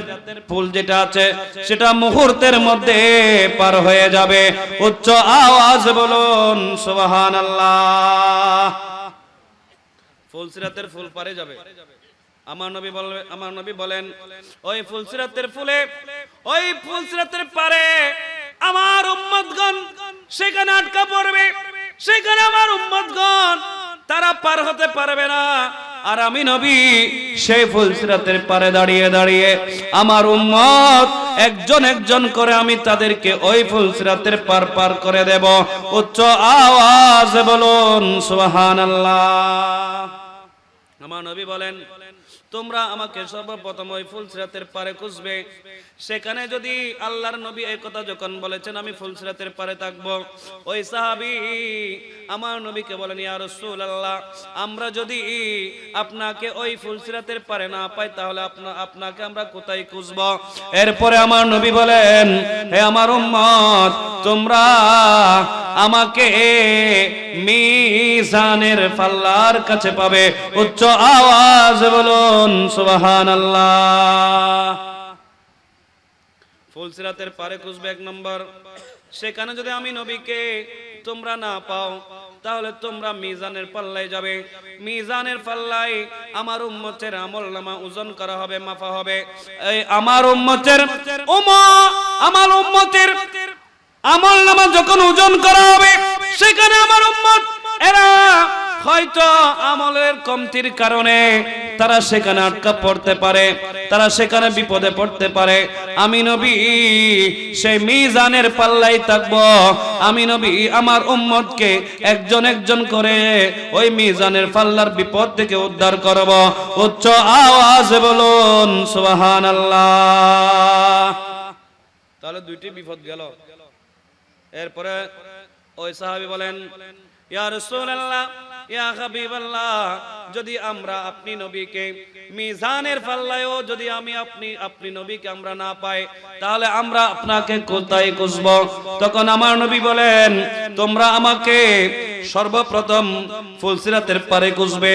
ফুল যেটা আছে সেটা মুহূর্তের মধ্যে পার হয়ে যাবে। উচ্চ আওয়াজ বলুন সুবহানাল্লাহ। ফুলসিরাতের ফুল পারে যাবে। আমার নবী বলেন, ওই ফুলসিরাতের ফুলে, ওই ফুলসিরাতের পারে আমার উম্মতগণ সেখানে আটকা পড়বে। সেখানে আমার উম্মতগণ তারা পার হতে পারবে না। আর আমি নবী সেই ফুলসিরাতের পারে দাঁড়িয়ে দাঁড়িয়ে আমার উম্মত একজন একজন করে আমি তাদেরকে ওই ফুলসিরাতের পার পার করে দেব। উচ্চ আওয়াজ বলুন সুবহানাল্লাহ। আমার নবী বলেন, তোমরা আমাকে সর্বপ্রথম ওই ফুলসিরাতের পারে খুঁজবে। সেখানে যদি আল্লাহর নবী এই কথা যখন বলেছেন আমি ফুলসিরাতের পারে থাকবো, ওই সাহাবী আমার নবীকে বলেন, ইয়া রাসূলুল্লাহ, আমরা যদি আপনাকে ওই ফুলসিরাতের পারে না পাই, তাহলে আপনাকে আমরা কোথায় খুঁজব? এরপরে আমার নবী বলেন, হে আমার উম্মত, তোমরা আমাকে মিজানের পাল্লার কাছে পাবে। উচ্চ আওয়াজ বলুন সুবহানাল্লাহ। ফুলসিরাতের পারে খুঁজবে এক নম্বর। সেখানে যদি আমি নবীকে তোমরা না পাও, তাহলে তোমরা মিজানের পাল্লায় যাবে। মিজানের পাল্লায় আমার উম্মতের আমলনামা ওজন করা হবে, মাপা হবে। এই আমার উম্মতের আমলনামা যখন ওজন করা হবে, সেখানে আমার উম্মত এরা হয়তো আমলের কমতির কারণে তারা সেখানে আটকা পড়তে পারে, তারা সেখানে বিপদে পড়তে পারে। আমি নবী সেই মিজানের পাল্লাই থাকবো। আমি নবী আমার উম্মতকে একজন একজন করে ওই মিজানের পাল্লার বিপদ থেকে উদ্ধার করব। উচ্চ আওয়াজে বলুন সুবহানাল্লাহ। তাহলে দুইটি বিপদ গেল। এরপরে ওই সাহাবী বলেন, ইয়া রাসূলুল্লাহ, ইয়া হাবিবাল্লাহ, যদি আমরা আপনি নবীকে মিজানের পাল্লায়ও যদি আপনি নবীকে আমরা না পাই, তাহলে আমরা আপনাকে কোথায় খুঁজব? তখন আমার নবী বলেন, তোমরা আমাকে সর্বপ্রথম ফুলসিরাতের পারে খুঁজবে।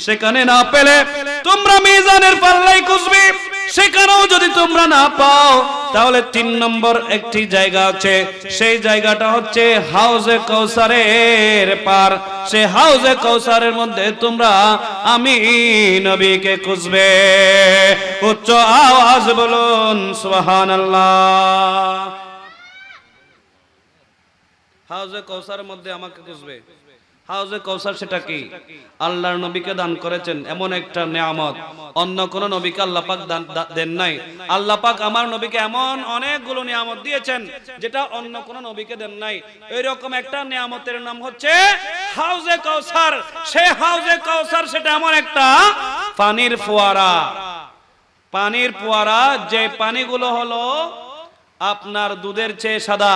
সেখানে না পেলে তোমরা মিজানের পাল্লায় খুঁজবে। সেখানেও যদি তোমরা না পাও, তাহলে 3 নম্বর একটি জায়গা আছে। সেই জায়গাটা হচ্ছে হাউজে কাউসারের পার। সেই হাউজে কাউসারের মধ্যে তোমরা আমি নবীকে খুঁজবে। উচ্চ আওয়াজ বলুন সুবহানাল্লাহ। হাউজে কাউসারের মধ্যে আমাকে খুঁজবে। হাউজে কাউসার সেটা কি? আল্লাহর নবীকে দান করেছেন এমন একটা নিয়ামত, অন্য কোন নবীকে আল্লাহ পাক দেন নাই। আল্লাহ পাক আমার নবীকে এমন অনেকগুলো নিয়ামত দিয়েছেন যেটা অন্য কোন নবীকে দেন নাই। এইরকম একটা নিয়ামতের নাম হচ্ছে হাউজে কাউসার। সেই হাউজে কাউসার সেটা এমন একটা পানির ফোয়ারা, পানির ফোয়ারা, যে পানিগুলো হলো আপনার দুধের চেয়ে সাদা,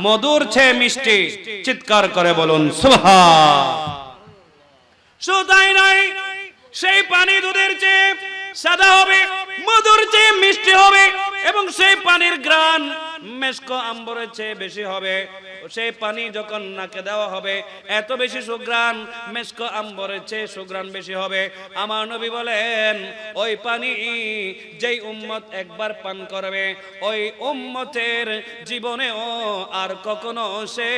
মধুর চেয়ে মিষ্টি। চিৎকার করে বলুন সুবহান। শুধু তাই নয়, সেই পানি দুধের চেয়ে সাদা হবে, মধুর চেয়ে মিষ্টি হবে, এবং সেই পানির ঘ্রাণ মেশক আম্বরের চেয়ে বেশি হবে। সেই পানি যখন নাকে দেওয়া হবে, এত বেশি সুঘ্রাণ, মেশক আম্বরের চেয়ে সুঘ্রাণ বেশি হবে। আমার নবী বলেন, ওই পানি যেই উম্মত একবার পান করবে, ওই উম্মতের জীবনেও আর কখনো সে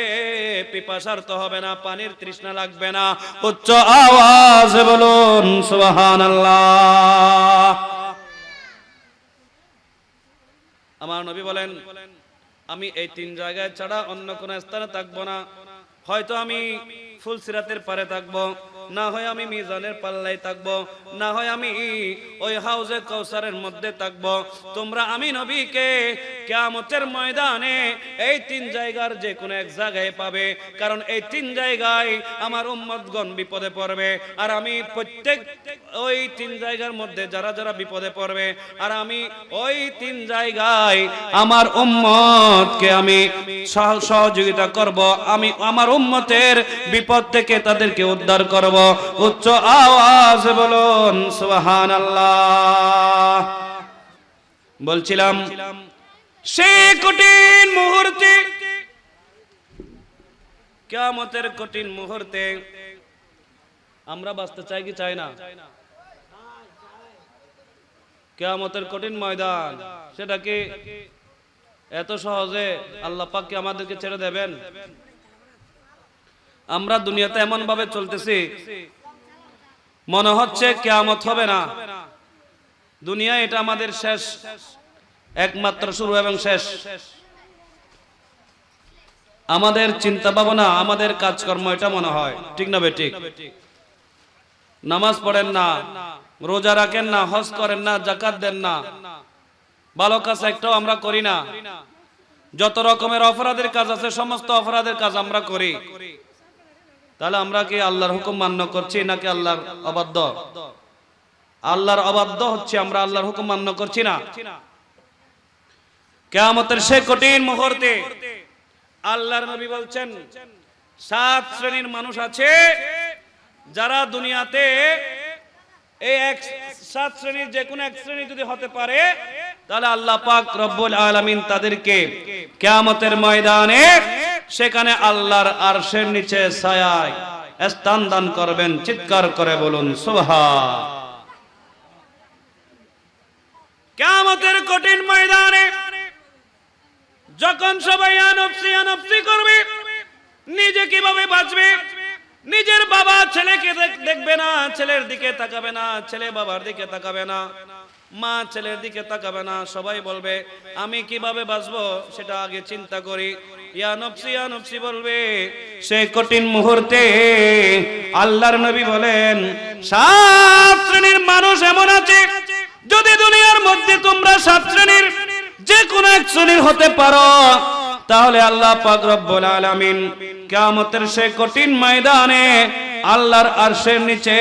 পিপাসার্ত হবে না, পানির তৃষ্ণা লাগবে না। উচ্চ আওয়াজে বলুন সুবহানাল্লাহ। আমার নবী বলেন, আমি এই 3 জায়গায় ছাড়া অন্য কোন স্থানে থাকবো না। হয়তো আমি ফুলসিরাতের পারে থাকবো, না হয় আমি মিজানের পাল্লায় থাকবো, না হয় আমি ওই হাউজে কাউসারের মধ্যে থাকবো। তোমরা আমি নবীকে কিয়ামতের ময়দানে এই 3 জায়গার যে কোনো এক জায়গায় পাবে, কারণ এই 3 জায়গায় আমার উম্মতগণ বিপদে পড়বে। আর আমি প্রত্যেক ওই 3 জায়গার মধ্যে যারা যারা বিপদে পড়বে, আর আমি ওই 3 জায়গায় আমার উম্মতকে আমি সহযোগিতা করব, আমি আমার উম্মতের বিপদ থেকে তাদেরকে উদ্ধার করব। উচ্চ আওয়াজ বলুন সুবহানাল্লাহ। বলছিলাম, সেই কঠিন মুহূর্তে, কিয়ামতের কঠিন মুহূর্তে আমরা বাঁচতে চাই কি চাই না? কিয়ামতের কঠিন ময়দান, সেটা কি এত সহজে আল্লাহ পাক কি আমাদেরকে ছেড়ে দেবেন? আমরা দুনিয়াতে এমন ভাবে চলতেছি, মনে হচ্ছে কিয়ামত হবে না। দুনিয়া এটা আমাদের শেষ, একমাত্র শুরু এবং শেষ। আমাদের চিন্তা ভাবনা, আমাদের কাজকর্ম এটা মনে হয়, ঠিক না বেঠিক? নামাজ পড়েন না, রোজা রাখেন না, হজ করেন না, যাকাত দেন না, ভালো কাজ একটাও আমরা করি না। যত রকমের অপরাধের কাজ আছে, সমস্ত অপরাধের কাজ আমরা করি। তাহলে আমরা কি আল্লাহর হুকুম মান্য করছি নাকি আল্লাহর অবাধ্য? আল্লাহর অবাধ্য হচ্ছে, আমরা আল্লাহর হুকুম মান্য করছি না। কিয়ামতের সেই কঠিন মুহূর্তে আল্লাহর নবী বলছেন, 7 শ্রেণীর মানুষ আছে যারা দুনিয়াতে এই 7 শ্রেণীর যে কোনো এক শ্রেণী যদি হতে পারে, তাহলে আল্লাহ পাক রব্বুল আলামিন তাদেরকে কিয়ামতের ময়দানে সেখানে আল্লাহর আরশের নিচে ছায়ায় স্থান দান করবেন। চিৎকার করে বলুন সুবহান। কিয়ামতের কঠিন ময়দানে যখন সবাই আনফসি করবে, নিজে কিভাবে বাঁচবে, নিজের বাবা ছেলেকে দেখবে না, ছেলের দিকে তাকাবে না, ছেলে বাবার দিকে তাকাবে না, মা ছেলের দিকে তাকাবে না, সবাই বলবে আমি কিভাবে বাঁচবো সেটা আগে চিন্তা করি। ইয়া নফসি বলবে। সেই কঠিন মুহূর্তে আল্লাহর নবী বলেন, 7 শ্রেণীর মানুষ এমন আছে, যদি দুনিয়ার মধ্যে তোমরা 7 শ্রেণীর যে কোনো এক শ্রেণীর হতে পারো, তাহলে আল্লাহ পাক রব্বুল আলামিন কিয়ামতের সেই কঠিন ময়দানে আল্লাহর আরশের নিচে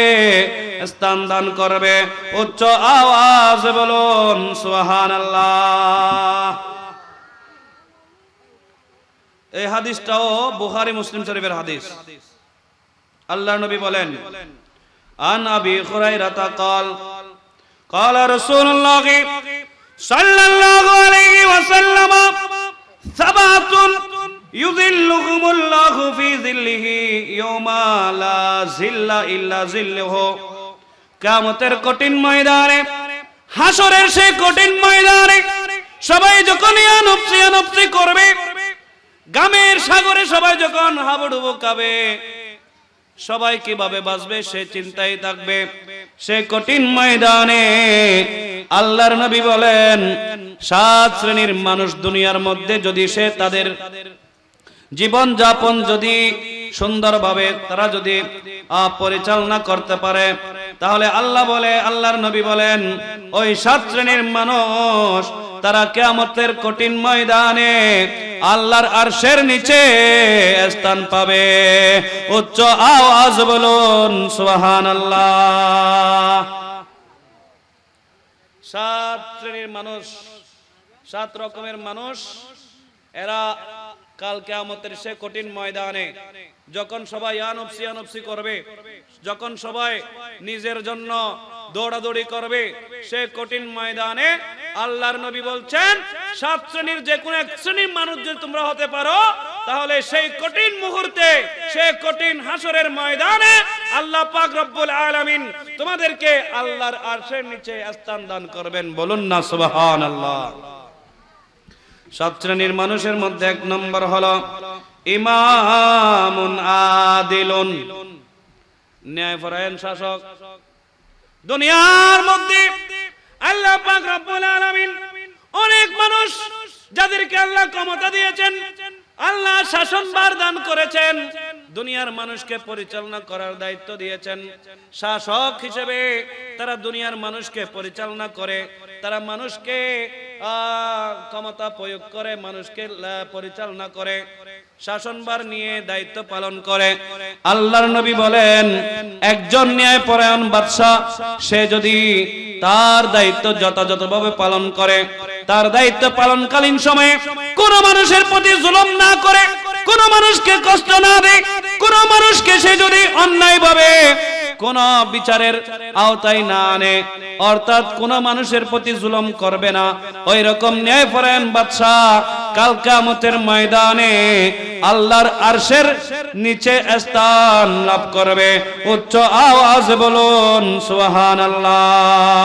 স্থান দান করবে। উচ্চ আওয়াজ বলুন সুবহানাল্লাহ। এই হাদিসটাও বুখারী মুসলিম শরীফের হাদিস। আল্লাহর নবী বলেন, আন আবি হুরায়রা قال قال رسول الله صلى الله عليه وسلم سبعة يظلهم الله في ظله يوم لا ظل إلا ظله। কিয়ামতের কঠিন ময়দানে, হাসরের সেই কঠিন ময়দানে সবাই যখন ইয়া নফসি করবে, গামের সাগরে সবাই যখন হাবুডুবু খাবে, সবাই কিভাবে বাঁচবে সে চিন্তাই থাকবে। সে কঠিন ময়দানে আল্লাহর নবী বলেন, 7 শ্রেণীর মানুষ দুনিয়ার মধ্যে যদি সে তাদের জীবন যাপন যদি সুন্দরভাবে তারা যদি পরিচালনা করতে পারে, তাহলে আল্লাহর নবী বলেন, ওই 7 শ্রেণীর মানুষ তারা কিয়ামতের কঠিন ময়দানে আল্লাহর আরশের নিচে স্থান পাবে। উচ্চ আওয়াজ বলুন সুবহানাল্লাহ। 7 শ্রেণীর মানুষ 7 রকমের মানুষ, এরা কাল কিয়ামতের সে কঠিন ময়দানে যখন সবাই ইয়ানফসি করবে, যখন সবাই নিজের জন্য দৌড়াদৌড়ি করবে, সে কঠিন ময়দানে আল্লাহর নবী বলছেন 7 শ্রেণীর যে কোনো এক শ্রেণীর মানুষ যদি তোমরা হতে পারো, তাহলে সেই কঠিন মুহূর্তে, সেই কঠিন হাসরের ময়দানে আল্লাহ পাক রব্বুল আলামিন তোমাদেরকে আল্লাহর আরশের নিচে স্থান দান করবেন। বলুন না সুবহানাল্লাহ। 7 শ্রেণীর মানুষের মধ্যে 1 নম্বর হলো ইমামুন আদিলুন, ন্যায়পরায়ণ শাসক। দুনিয়ার মধ্যে আল্লাহ পাক রব্বুল আলামিন অনেক মানুষ যাদেরকে আল্লাহ ক্ষমতা দিয়েছেন, আল্লাহ শাসনভার দান করেছেন, দুনিয়ার মানুষকে পরিচালনা করার দায়িত্ব দিয়েছেন। শাসক হিসেবে তারা দুনিয়ার মানুষকে পরিচালনা করে, তারা মানুষকে ক্ষমতা প্রয়োগ করে, মানুষকে পরিচালনা করে, শাসনভার নিয়ে দায়িত্ব পালন করে। আল্লাহর নবী বলেন, একজন ন্যায়পরায়ণ বাদশা সে যদি তার দায়িত্ব যথাযথভাবে পালন করে, তার দায়িত্ব পালনকালীন সময়ে কোন মানুষের প্রতি জুলুম না করে, কোন মানুষকে কষ্ট না দেয়, কোন মানুষকে সে যদি অন্যায়ভাবে কোন বিচারের আওতায় না আনে, অর্থাৎ কোন মানুষের প্রতি জুলুম করবে না, ওই রকম ন্যায়পরায়ণ বাদশা কাল কিয়ামতের ময়দানে আল্লাহর আরশের নিচে স্থান লাভ করবে। উচ্চ আওয়াজ বলুন সুবহানাল্লাহ।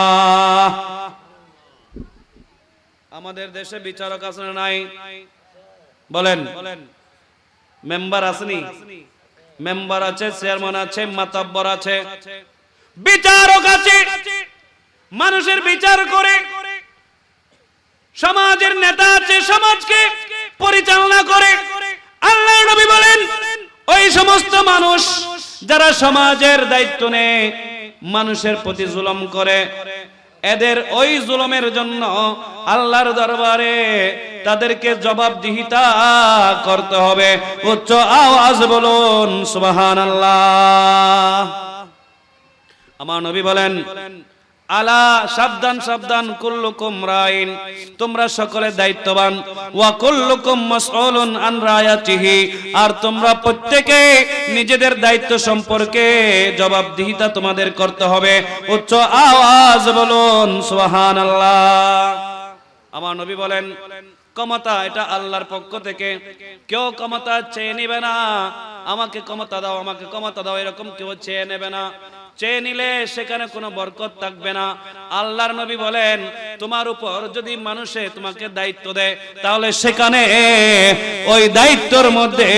আমাদের দেশে বিচারক আছে না নাই? বলেন। মেম্বার আসেনি? মেম্বার আছে, চেয়ারম্যান আছে, মাতাব্বর আছে, বিচারক আছে, মানুষের বিচার করে। সমাজের নেতা আছে, সমাজকে পরিচালনা করে। আল্লাহর নবী বলেন, ওই সমস্ত মানুষ যারা সমাজের দায়িত্ব নেয়, মানুষের প্রতি জুলুম করে, এদের ওই জুলুমের জন্য আল্লাহর দরবারে তাদেরকে জবাবদিহিতা করতে হবে। উচ্চ আওয়াজ বলুন সুবহানাল্লাহ। আমার নবী বলেন, আলা সাবধান সাবধান, কুল্লুকুম রাইন, তোমরা সকলে দায়িত্ববান, ওয়া কুল্লুকুম মাসউলুন আন রায়াতিহি, আর তোমরা প্রত্যেকে নিজেদের দায়িত্ব সম্পর্কে জবাবদিহিতা তোমাদের করতে হবে। উচ্চ আওয়াজ বলুন সুবহানাল্লাহ। আমার নবী বলেন, ক্ষমতা এটা আল্লাহর পক্ষ থেকে, কেউ ক্ষমতা চেয়ে নেবে না, আমাকে ক্ষমতা দাও, আমাকে ক্ষমতা দাও, এরকম কেউ চেয়ে নেবে না। চেয়ে নিলে সেখানে কোনো বরকত থাকবে না। আল্লাহর নবী বলেন, তোমার উপর যদি মানুষে তোমাকে দায়িত্ব দেয়, তাহলে সেখানে ওই দায়িত্বের মধ্যে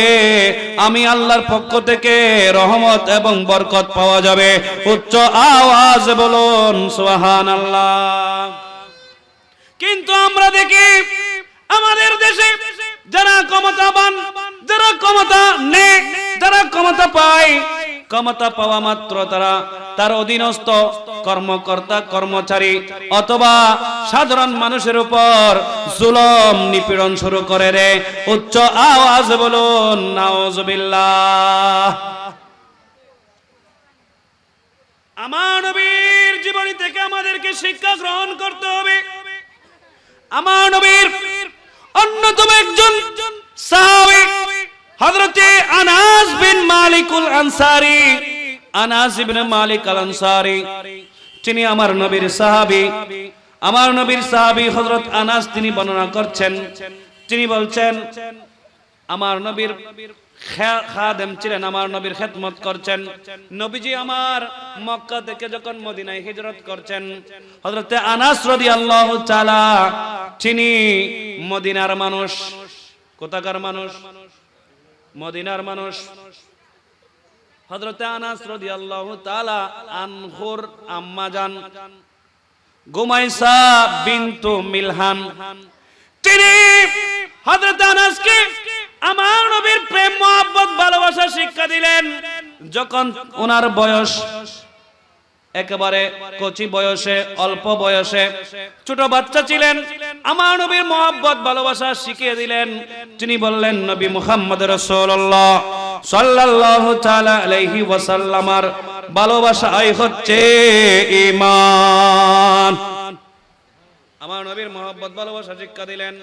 আমি আল্লাহর পক্ষ থেকে রহমত এবং বরকত পাওয়া যাবে। উচ্চ আওয়াজ বলুন সুবহানাল্লাহ। কিন্তু আমরা দেখি আমাদের দেশে যারা ক্ষমতাবান, যারা ক্ষমতা নেয়, যারা ক্ষমতা পায়, ক্ষমতা পাওয়া মাত্র তারা তার অধীনস্থ কর্মকর্তা কর্মচারী অথবা সাধারণ মানুষের উপর জুলুম নিপীড়ন শুরু করে দেয়। উচ্চ আওয়াজ বলুন নাউজুবিল্লাহ। আমার নবীর জীবনী থেকে আমাদেরকে শিক্ষা গ্রহণ করতে হবে। আমার নবীর অন্যতম একজন সাহাবী হযরতে আনাস বিন মালিকুল আনসারী, আনাস ইবনে মালিক আল আনসারী, তিনি আমার নবীর সাহাবী। আমার নবীর সাহাবী হযরত আনাস তিনি বর্ণনা করছেন, তিনি বলছেন আমার নবীর খাদেম ছিলেন, আমার নবীর খেদমত করছেন। নবীজি আমার মক্কা থেকে যখন মদিনায় হিজরত করছেন, হযরতে আনাস রাদিয়াল্লাহু তাআলা তিনি মদিনার মানুষ। কোথাকার মানুষ? মদিনার মানুষ। হযরতে আনাস রাদিয়াল্লাহু তাআলা আনহুর আম্মা জান গুমাইসা বিনতু মিলহান, তিনি হযরত আনাসকে আমার নবীর প্রেম মহব্বত ভালোবাসা শিক্ষা দিলেন। যখন ওনার বয়স একেবারে কচি বয়সে, অল্প বয়সে, ছোট বাচ্চা ছিলেন, আমার নবীর মহব্বত ভালোবাসা শিখিয়ে দিলেন। তিনি বললেন, নবী মুহাম্মদ রাসূলুল্লাহ সাল্লাল্লাহু তাআলা আলাইহি ওয়াসাল্লামের ভালোবাসাই হচ্ছে ঈমান। আমার নবীর মহব্বত ভালোবাসা শিক্ষা দিলেন।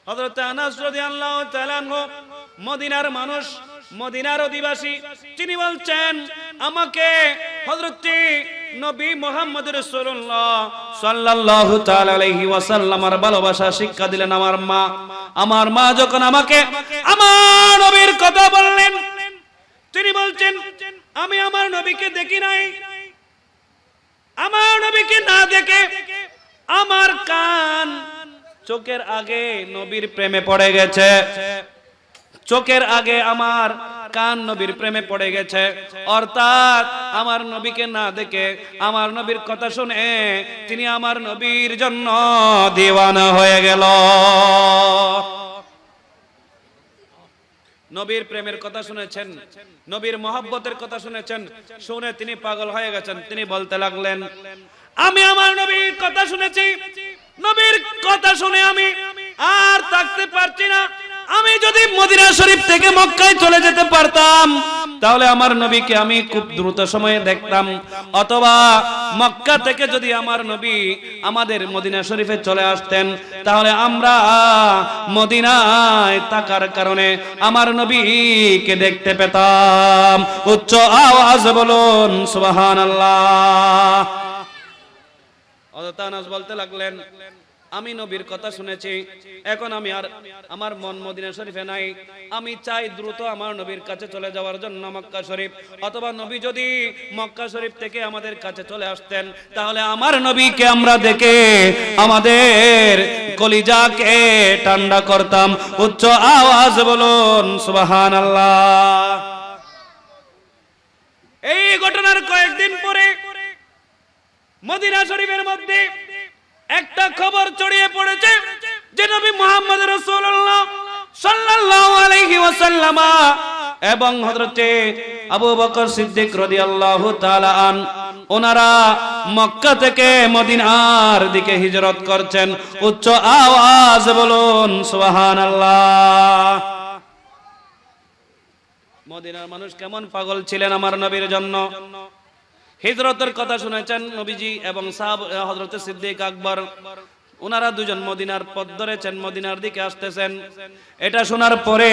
হযরত আনাস রাদিয়াল্লাহু তাআলা আনহু মদিনার মানুষ, মদিনার অধিবাসী, তিনি বলছেন আমাকে হযরত নবী মুহাম্মদ রাসূলুল্লাহ সাল্লাল্লাহু তাআলা আলাইহি ওয়াসাল্লামের ভালোবাসা শিক্ষা দিলেন আমার মা যখন আমাকে আমার নবীর কথা বললেন, তিনি বলছেন আমি আমার নবীকে দেখি নাই, আমার নবীকে না দেখে আমার কান চোখের আগে নবীর প্রেমে পড়ে গেছে, চোখের আগে আমার কান নবীর প্রেমে পড়ে গেছে। অর্থাৎ আমার নবীকে না দেখে আমার নবীর কথা শুনে তিনি আমার নবীর জন্য দিওয়ানা হয়ে গেল। নবীর প্রেমের কথা শুনেছেন, নবীর মহব্বতের কথা শুনেছেন, শুনে তিনি পাগল হয়ে গেছেন। তিনি বলতে লাগলেন আমি আমার নবীর কথা শুনেছি, নবীর কথা শুনে আমি আর থাকতে পারছি না। আমি যদি মদিনা শরীফ থেকে মক্কায় চলে যেতে পারতাম তাহলে আমার নবীকে আমি খুব দ্রুত সময়ে দেখতাম, অথবা মক্কা থেকে যদি আমার নবী আমাদের মদিনা শরীফে চলে আসতেন তাহলে আমরা মদিনায় থাকার কারণে আমার নবীকে দেখতে পেতাম। উচ্চ আওয়াজ বলুন সুবহানাল্লাহ। হযরত আনাস বলতে লাগলেন আমি নবীর কথা শুনেছি, এখন আমি আর আমার মন মদিনা শরীফে নাই, আমি চাই দ্রুত আমার নবীর কাছে চলে যাওয়ার জন্য মক্কা শরীফ, অথবা নবী যদি মক্কা শরীফ থেকে আমাদের কাছে চলে আসতেন তাহলে আমার নবীকে আমরা দেখে আমাদের কলিজাকে ঠান্ডা করতাম। উচ্চ আওয়াজ বলুন সুবহানাল্লাহ। এই ঘটনার কয়েকদিন পরে মদিনা শরীফের মধ্যে একটা খবর ছড়িয়ে পড়েছে যে নবী মুহাম্মদ রাসূলুল্লাহ সাল্লাল্লাহু আলাইহি ওয়াসাল্লাম এবং হযরতে আবু বকর সিদ্দিক রাদিয়াল্লাহু তাআলা ওনারা মক্কা থেকে মদিনার দিকে হিজরত করছেন। উচ্চ আওয়াজ বলুন সুবহানাল্লাহ। মদিনার মানুষ কেমন পাগল ছিলেন আমার নবীর জন্য। হিজরতের কথা শুনেছেন নবীজি এবং সাহাবা হযরত সিদ্দিক আকবর, ওনারা দুজন মদিনার পথ ধরেছেন, মদিনার দিকে আসতেছেন। এটা শোনার পরে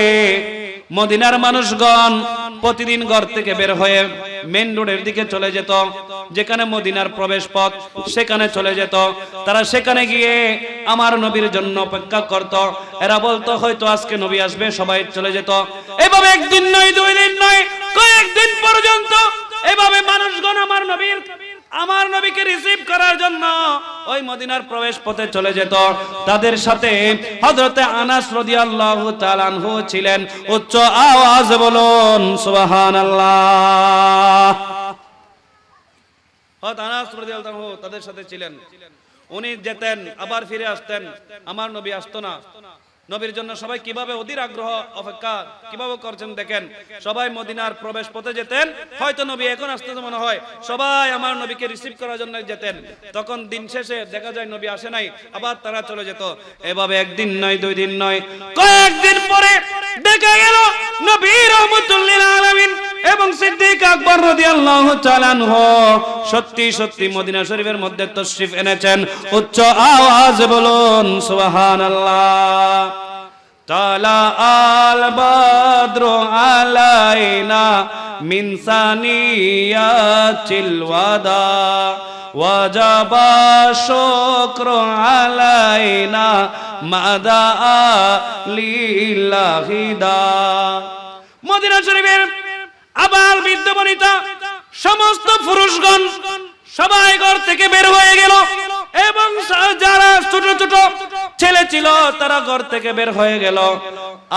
মদিনার মানুষগণ প্রতিদিন ঘর থেকে বের হয়ে মেন রোডের দিকে চলে যেত, যেখানে মদিনার প্রবেশ পথ সেখানে চলে যেত। তারা সেখানে গিয়ে আমার নবীর জন্য অপেক্ষা করত। এরা বলতো হয়তো আজকে নবী আসবে, সবাই চলে যেত। এভাবে একদিন নয়, দুই দিন নয়, কয়েকদিন পর্যন্ত এভাবে মানুষগণ আমার নবীকে রিসিভ করার জন্য ওই মদিনার প্রবেশ পথে চলে যেত। তাদের সাথে হযরতে আনাস রাদিয়াল্লাহু তাআলা আনহু ছিলেন। উচ্চ আওয়াজ বলুন সুবহানাল্লাহ। হযরত আনাস রাদিয়াল্লাহু আনহু তাদের সাথে ছিলেন। উনি যেতেন আবার ফিরে আসতেন, আমার নবী আসতো না। নবীর জন্য সবাই কিভাবে অধীর আগ্রহ অপেক্ষা কিভাবে করছেন দেখেন। সবাই মদিনার প্রবেশ পথে যেতেন, হয়তো নবী এখন আসতেছে মনে হয়, সবাই আমার নবীকে রিসিভ করার জন্য যেতেন। তখন দিন শেষে দেখা যায় নবী আসে নাই, আবার তারা চলে যেত। এভাবে একদিন নয়, দুই দিন নয়, কয়েকদিন পরে দেখা গেল নবী রাহমাতুল লিল আলামিন এবং সিদ্দিক আকবর রাদিয়াল্লাহু তাআলা আনহু সত্যি সত্যি মদিনা শরীফের মধ্যে তাশরিফ এনেছেন। উচ্চ আওয়াজ বলুন সুবহানাল্লাহ। তালা আল বাদরু আলাইনা মিন সানিয়াতিল ওয়াদা ওয়াজাবা শুকরু আলাইনা মাদা লিল্লাহিদা। মদিনা শরীফের আবাল বৃদ্ধ বনিতা সমস্ত পুরুষগণ সবাই ঘর থেকে বের হয়ে গেল এবং যারা ছোট ছোট ছেলে ছিল তারা ঘর থেকে বের হয়ে গেল।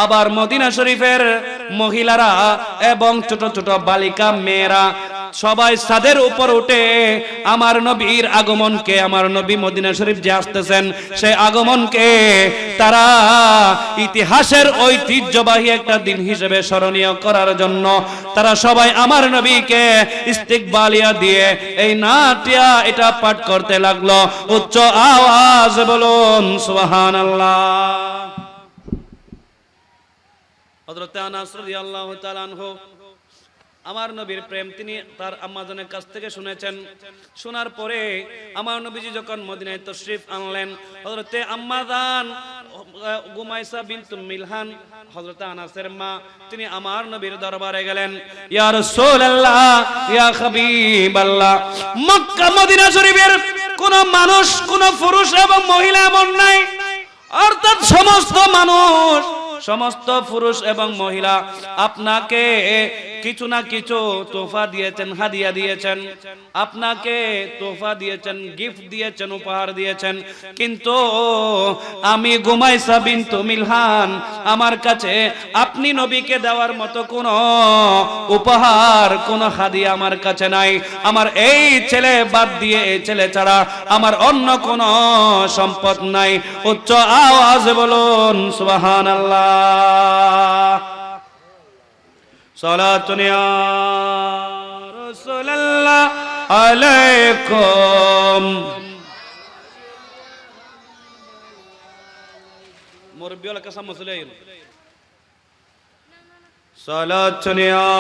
আবার মদিনা শরীফের মহিলারা এবং ছোট ছোট বালিকা মেয়েরা সবাই ছাদের উপর উঠে আমার নবীর আগমনকে, আমার নবী মদিনা শরীফ যে আসতেছেন সেই আগমনকে তারা ইতিহাসের ঐতিহ্যবাহী একটা দিন হিসেবে স্মরণীয় করার জন্য তারা সবাই আমার নবীকে ইস্তিকবালিয়া দিয়ে এই নাটিয়া এটা পাঠ করতে লাগলো। উচ্চ আওয়াজ বলুন সুবহানাল্লাহ। হযরত আনাস রাদিয়াল্লাহু তাআলা আনহু আমার নবীর প্রেম তিনি তার আম্মাজানের কাছ থেকে শুনেছেন। শোনার পরে আমার নবীজি যখন মদিনায় তশরিফ আনলেন, হযরতে আম্মাজান গুমাইসা বিনতু মিলহান হযরতে আনাসের মা, তিনি আমার নবীর দরবারে গেলেন। ইয়া রাসূলুল্লাহ, ইয়া হাবিবাল্লাহ, মক্কা মদিনা শরীফের কোন মানুষ, কোন পুরুষ এবং মহিলা এমন নাই, অর্থাৎ সমস্ত মানুষ, সমস্ত পুরুষ এবং মহিলা আপনাকে কিছু না কিছু তোফা দিয়েছেন, হাদিয়া দিয়েছেন, আপনাকে তোফা দিয়েছেন, গিফট দিয়েছেন, উপহার দিয়েছেন। কিন্তু আমি গুমাইসা বিনতু মিলহান, আমার কাছে আপনি নবীকে দেওয়ার মতো কোন উপহার, কোন হাদিয়া আমার কাছে নাই। আমার এই ছেলে বাদ দিয়ে, এই ছেলে ছাড়া আমার অন্য কোন সম্পদ নাই। উচ্চ আওয়াজে বলুন সুবহানাল্লাহ। সালাতুন ইয়া রাসূলুল্লাহ আলাইকুম। মুরব্বিওয়ালা কাসাম মুসলিম। সালাতুন ইয়া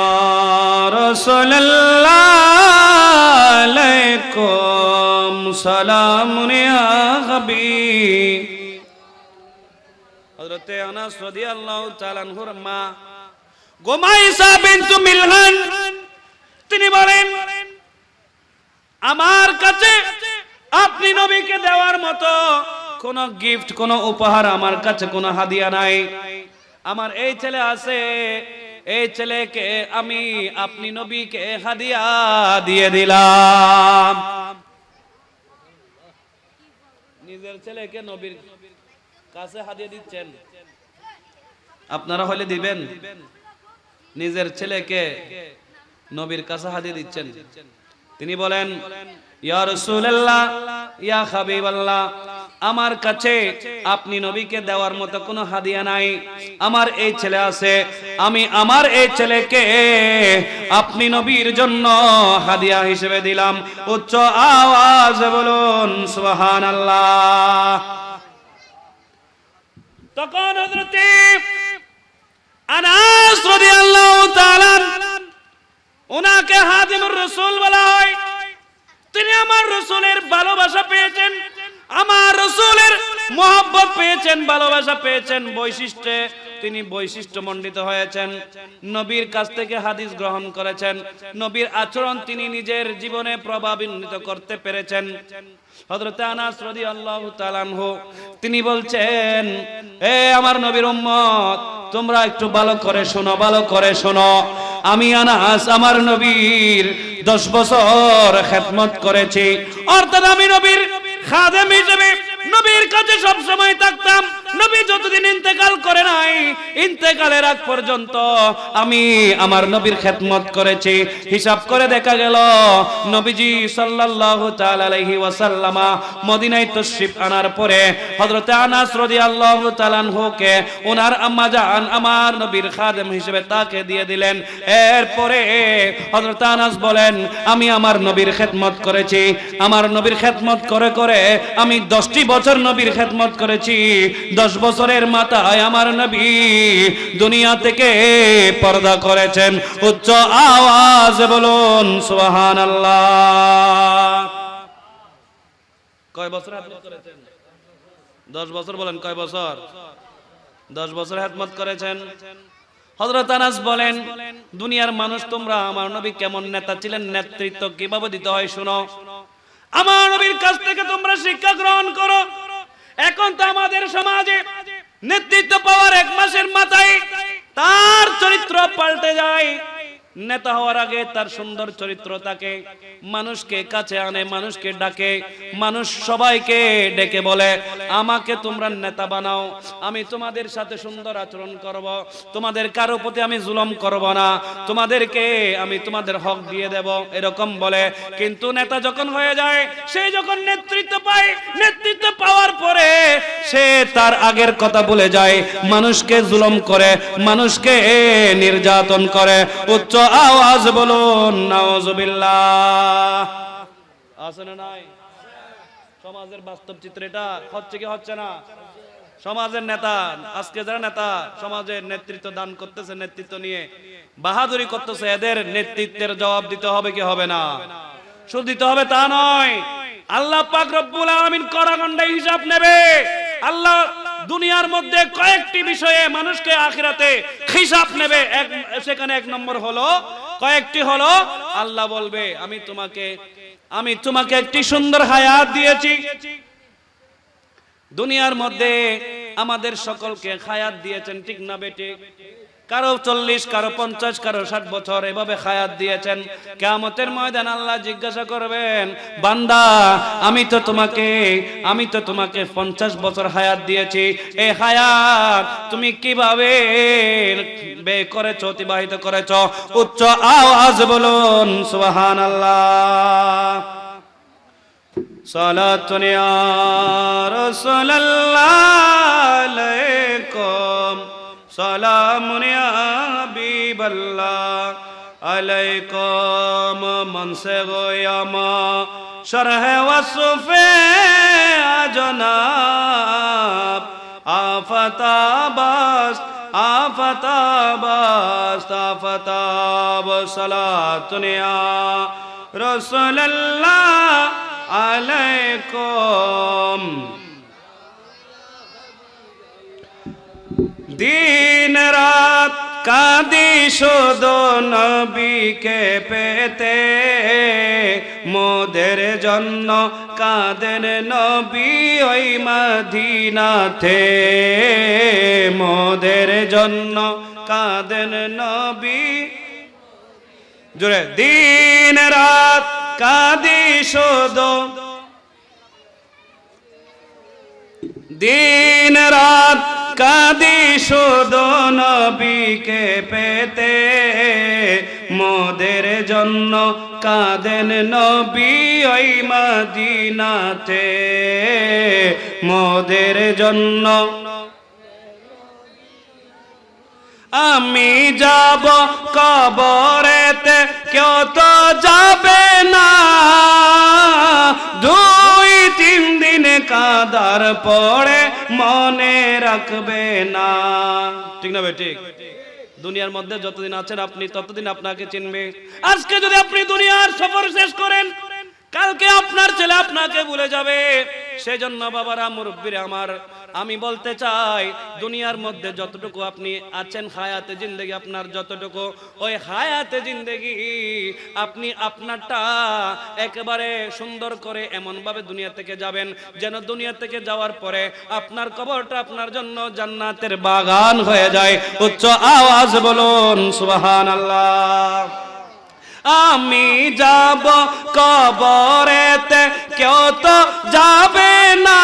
রাসূলুল্লাহ আলাইকুম, সালামুন ইয়া হাবিব। হযরতে আনাস রাদিয়াল্লাহু তাআলা আনহুর মা গুমাইসা বিনতু মিলহান তিনি বলেন, আমার কাছে আপনি নবীকে দেওয়ার মতো কোন গিফট, কোন উপহার, আমার কাছে কোন হাদিয়া নাই। আমার এই ছেলে আছে, এই ছেলেকে আমি আপনি নবীকে হাদিয়া দিয়ে দিলাম। নিজের ছেলেকে নবীর কাছে হাদিয়া দিচ্ছেন, আপনারা হলে দিবেন? নিজের ছেলেকে নবীর কাছে হাদিয়া দিচ্ছেন। তিনি বলেন, ইয়া রাসূলুল্লাহ, ইয়া হাবিবাল্লাহ, আমার কাছে আপনি নবীকে দেওয়ার মতো কোনো হাদিয়া নাই। আমার এই ছেলে আছে, আমি আমার এই ছেলেকে আপনি নবীর জন্য হাদিয়া হিসেবে দিলাম। উচ্চ আওয়াজে বলুন সুবহানাল্লাহ। তখন হযরতে আনাস রাদিয়াল্লাহু তাআলা, ওনাকে হাদিমুর রাসূল বলা হয়। তিনি আমার রাসূলের ভালোবাসা পেয়েছেন, আমার রাসূলের মহব্বত পেয়েছেন, ভালোবাসা পেয়েছেন, বৈশিষ্ট্যে তিনি বৈশিষ্ট্যমণ্ডিত হয়েছেন। নবীর কাছ থেকে হাদিস গ্রহণ করেছেন, নবীর আচরণ তিনি নিজের জীবনে প্রভাবান্বিত করতে পেরেছেন। হযরত আনাস রাদিয়াল্লাহু তাআলা আনহু তিনি বলছেন, এ আমার নবীর উম্মত, তোমরা একটু ভালো করে শোনো, ভালো করে শোনো। আমি আনাস আমার নবীর 10 বছর খেদমত করেছি, অর্থাৎ আমি নবীর খাদেম হিসেবে নবীর কাছে সব সময় থাকতাম। নবী যতদিন ইন্তেকাল করে নাই, ইন্তেকালের আগ পর্যন্ত আমি আমার নবীর খেদমত করেছি। হিসাব করে দেখা গেল নবীজি সাল্লাল্লাহু তাআলা আলাইহি ওয়াসাল্লাম মদিনায় তাশরিফ আনার পরে হযরত আনাস রাদিয়াল্লাহু তাআলা আনহুকে ওনার আম্মা জান আমার নবীর খাদেম হিসেবে তাকে দিয়ে দিলেন। এরপরে হযরত আনাস বলেন, আমি আমার নবীর খেদমত করেছি, আমার নবীর খেদমত করে করে আমি 10টি বছর নবীর খেদমত করেছি। 10 বছরের মাথায় আমার নবী দুনিয়া থেকে পর্দা করেছেন। উচ্চ আওয়াজে বলুন সুবহানাল্লাহ। কয় বছর খেদমত করেছেন? 10 বছর। বলেন কয় বছর? 10 বছর খেদমত করেছেন। হযরত আনাস বলেন, দুনিয়ার মানুষ তোমরা আমার নবী কেমন নেতা ছিলেন, নেতৃত্ব কিভাবে দিতে হয় শুনো। আমার নবীর কাছ থেকে তোমরা শিক্ষা গ্রহণ করো। এখন তো আমাদের সমাজে নেতৃত্ব পাওয়ার 1 মাসের মাথায় তার চরিত্র পাল্টে যায়। নেতা হওয়ার আগে তার সুন্দর চরিত্র থাকে, মানুষকে কাছে আনে, মানুষকে ডাকে, মানুষ সবাইকে ডেকে বলে আমাকে তোমরা নেতা বানাও, আমি তোমাদের সাথে সুন্দর আচরণ করব, তোমাদের কারো প্রতি আমি জুলুম করব না, তোমাদেরকে আমি তোমাদের হক দিয়ে দেব, এরকম বলে। কিন্তু নেতা যখন হয়ে যায়, সে যখন নেতৃত্ব পায়, নেতৃত্ব পাওয়ার পরে সে তার আগের কথা ভুলে যায়, মানুষকে জুলুম করে, মানুষকে নির্যাতন করে। উচ্চ আওয়াজ বলুন নাউজুবিল্লাহ। আছে না নাই? সমাজের বাস্তব চিত্র এটা হচ্ছে কি হচ্ছে না? সমাজের নেতা, আজকে যারা নেতা সমাজের নেতৃত্ব দান করতেছে, নেতৃত্ব নিয়ে বাহাদুরি করতেছে, এদের নেতৃত্বের জবাব দিতে হবে কি হবে না? শুধু দিতে হবে তা নয়, আল্লাহ পাক রব্বুল আলামিন কড়াগন্ডায় হিসাব নেবে। আল্লাহ দুনিয়ার মধ্যে কয়েকটি বিষয়ে মানুষকে আখিরাতে হিসাব নেবে। সেখানে এক নম্বর হলো, কয়েকটি হলো, আল্লাহ বলবে আমি তোমাকে একটি সুন্দর হায়াত দিয়েছি। দুনিয়ার মধ্যে আমাদের সকলকে হায়াত দিয়েছেন, ঠিক না বেটে? কারো 40, কারো 50, কারো 60 বছর এভাবে হায়াত দিয়েছেন। কিয়ামতের ময়দান আল্লাহ জিজ্ঞাসা করবেন, বান্দা আমি তো তোমাকে 50 বছর হায়াত দিয়েছি, এই হায়াত তুমি কিভাবে ব্যয় করেছো, অতিবাহিত করেছো? উচ্চ আওয়াজ বলুন সুবহানাল্লাহ। সালাতুন ইয়া রাসূলুল্লাহ আলাইকুম, সালামুন ইয়া হাবিবাল্লাহ আলাইকুম, মনসে গোয়ামা শরহ ওয়াসফে জনাব, আফতাবাস সালাতুন ইয়া রাসূলুল্লাহ আলাইকুম। দিন রাত কাঁদি শুধু নবীকে পেতে, মোদের জন্য কাঁদেন নবী ওই মদিনাতে, মোদের জন্য কাঁদেন নবী। জোরে, দিন রাত কাঁদি শুধু, দিন রাত কাঁদি শুধু নবীকে পেতে, মোদের জন্য কাঁদেন নবী ওই মদিনাতে, মোদের জন্য। আমি যাব কবরেতে, কেউ তো যাবে না, 2-3 দিন কাদার পরে মনে রাখবে না, ঠিক না ভাই? ঠিক। দুনিয়ার মধ্যে যতদিন আছেন আপনি, ততদিন আপনাকে চিনবে। আজকে যদি আপনি দুনিয়ার সফর শেষ করেন, কালকে আপনার ছেলে আপনাকে ভুলে যাবে। সেজন্য বাবারা, মুরব্বীরা আমার, আমি বলতে চাই, দুনিয়ার মধ্যে যতটুকু আপনি আছেন, হায়াতে জিন্দেগি আপনার যতটুকু, ওই হায়াতে জিন্দেগি আপনি আপনারটা একেবারে সুন্দর করে এমন ভাবে দুনিয়া থেকে যাবেন, যেন দুনিয়া থেকে যাওয়ার পরে আপনার কবরটা আপনার জন্য জান্নাতের বাগান হয়ে যায়। উচ্চ আওয়াজ বলুন সুবহানাল্লাহ। আমি যাব কবরেতে, কেউ তো যাবে না,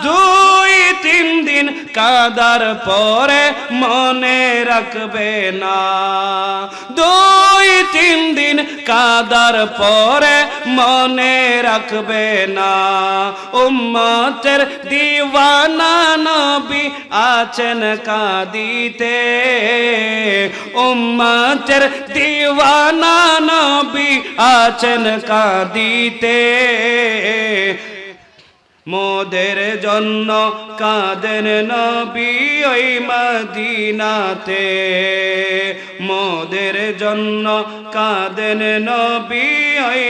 2-3 দিন কাদার পরে মনে রাখবে না, 2-3 দিন কাদার পরে মনে রাখবে না। উম্মতের দিওয়ানা নবী আছেন কাঁদিতে, উম্মতের দিওয়ানা নবী আছেন কাঁদিতে, মোদের জন্য কাঁদেন নবী ওই মদিনাতে, মোদের জন্য কাঁদেন নবী ওই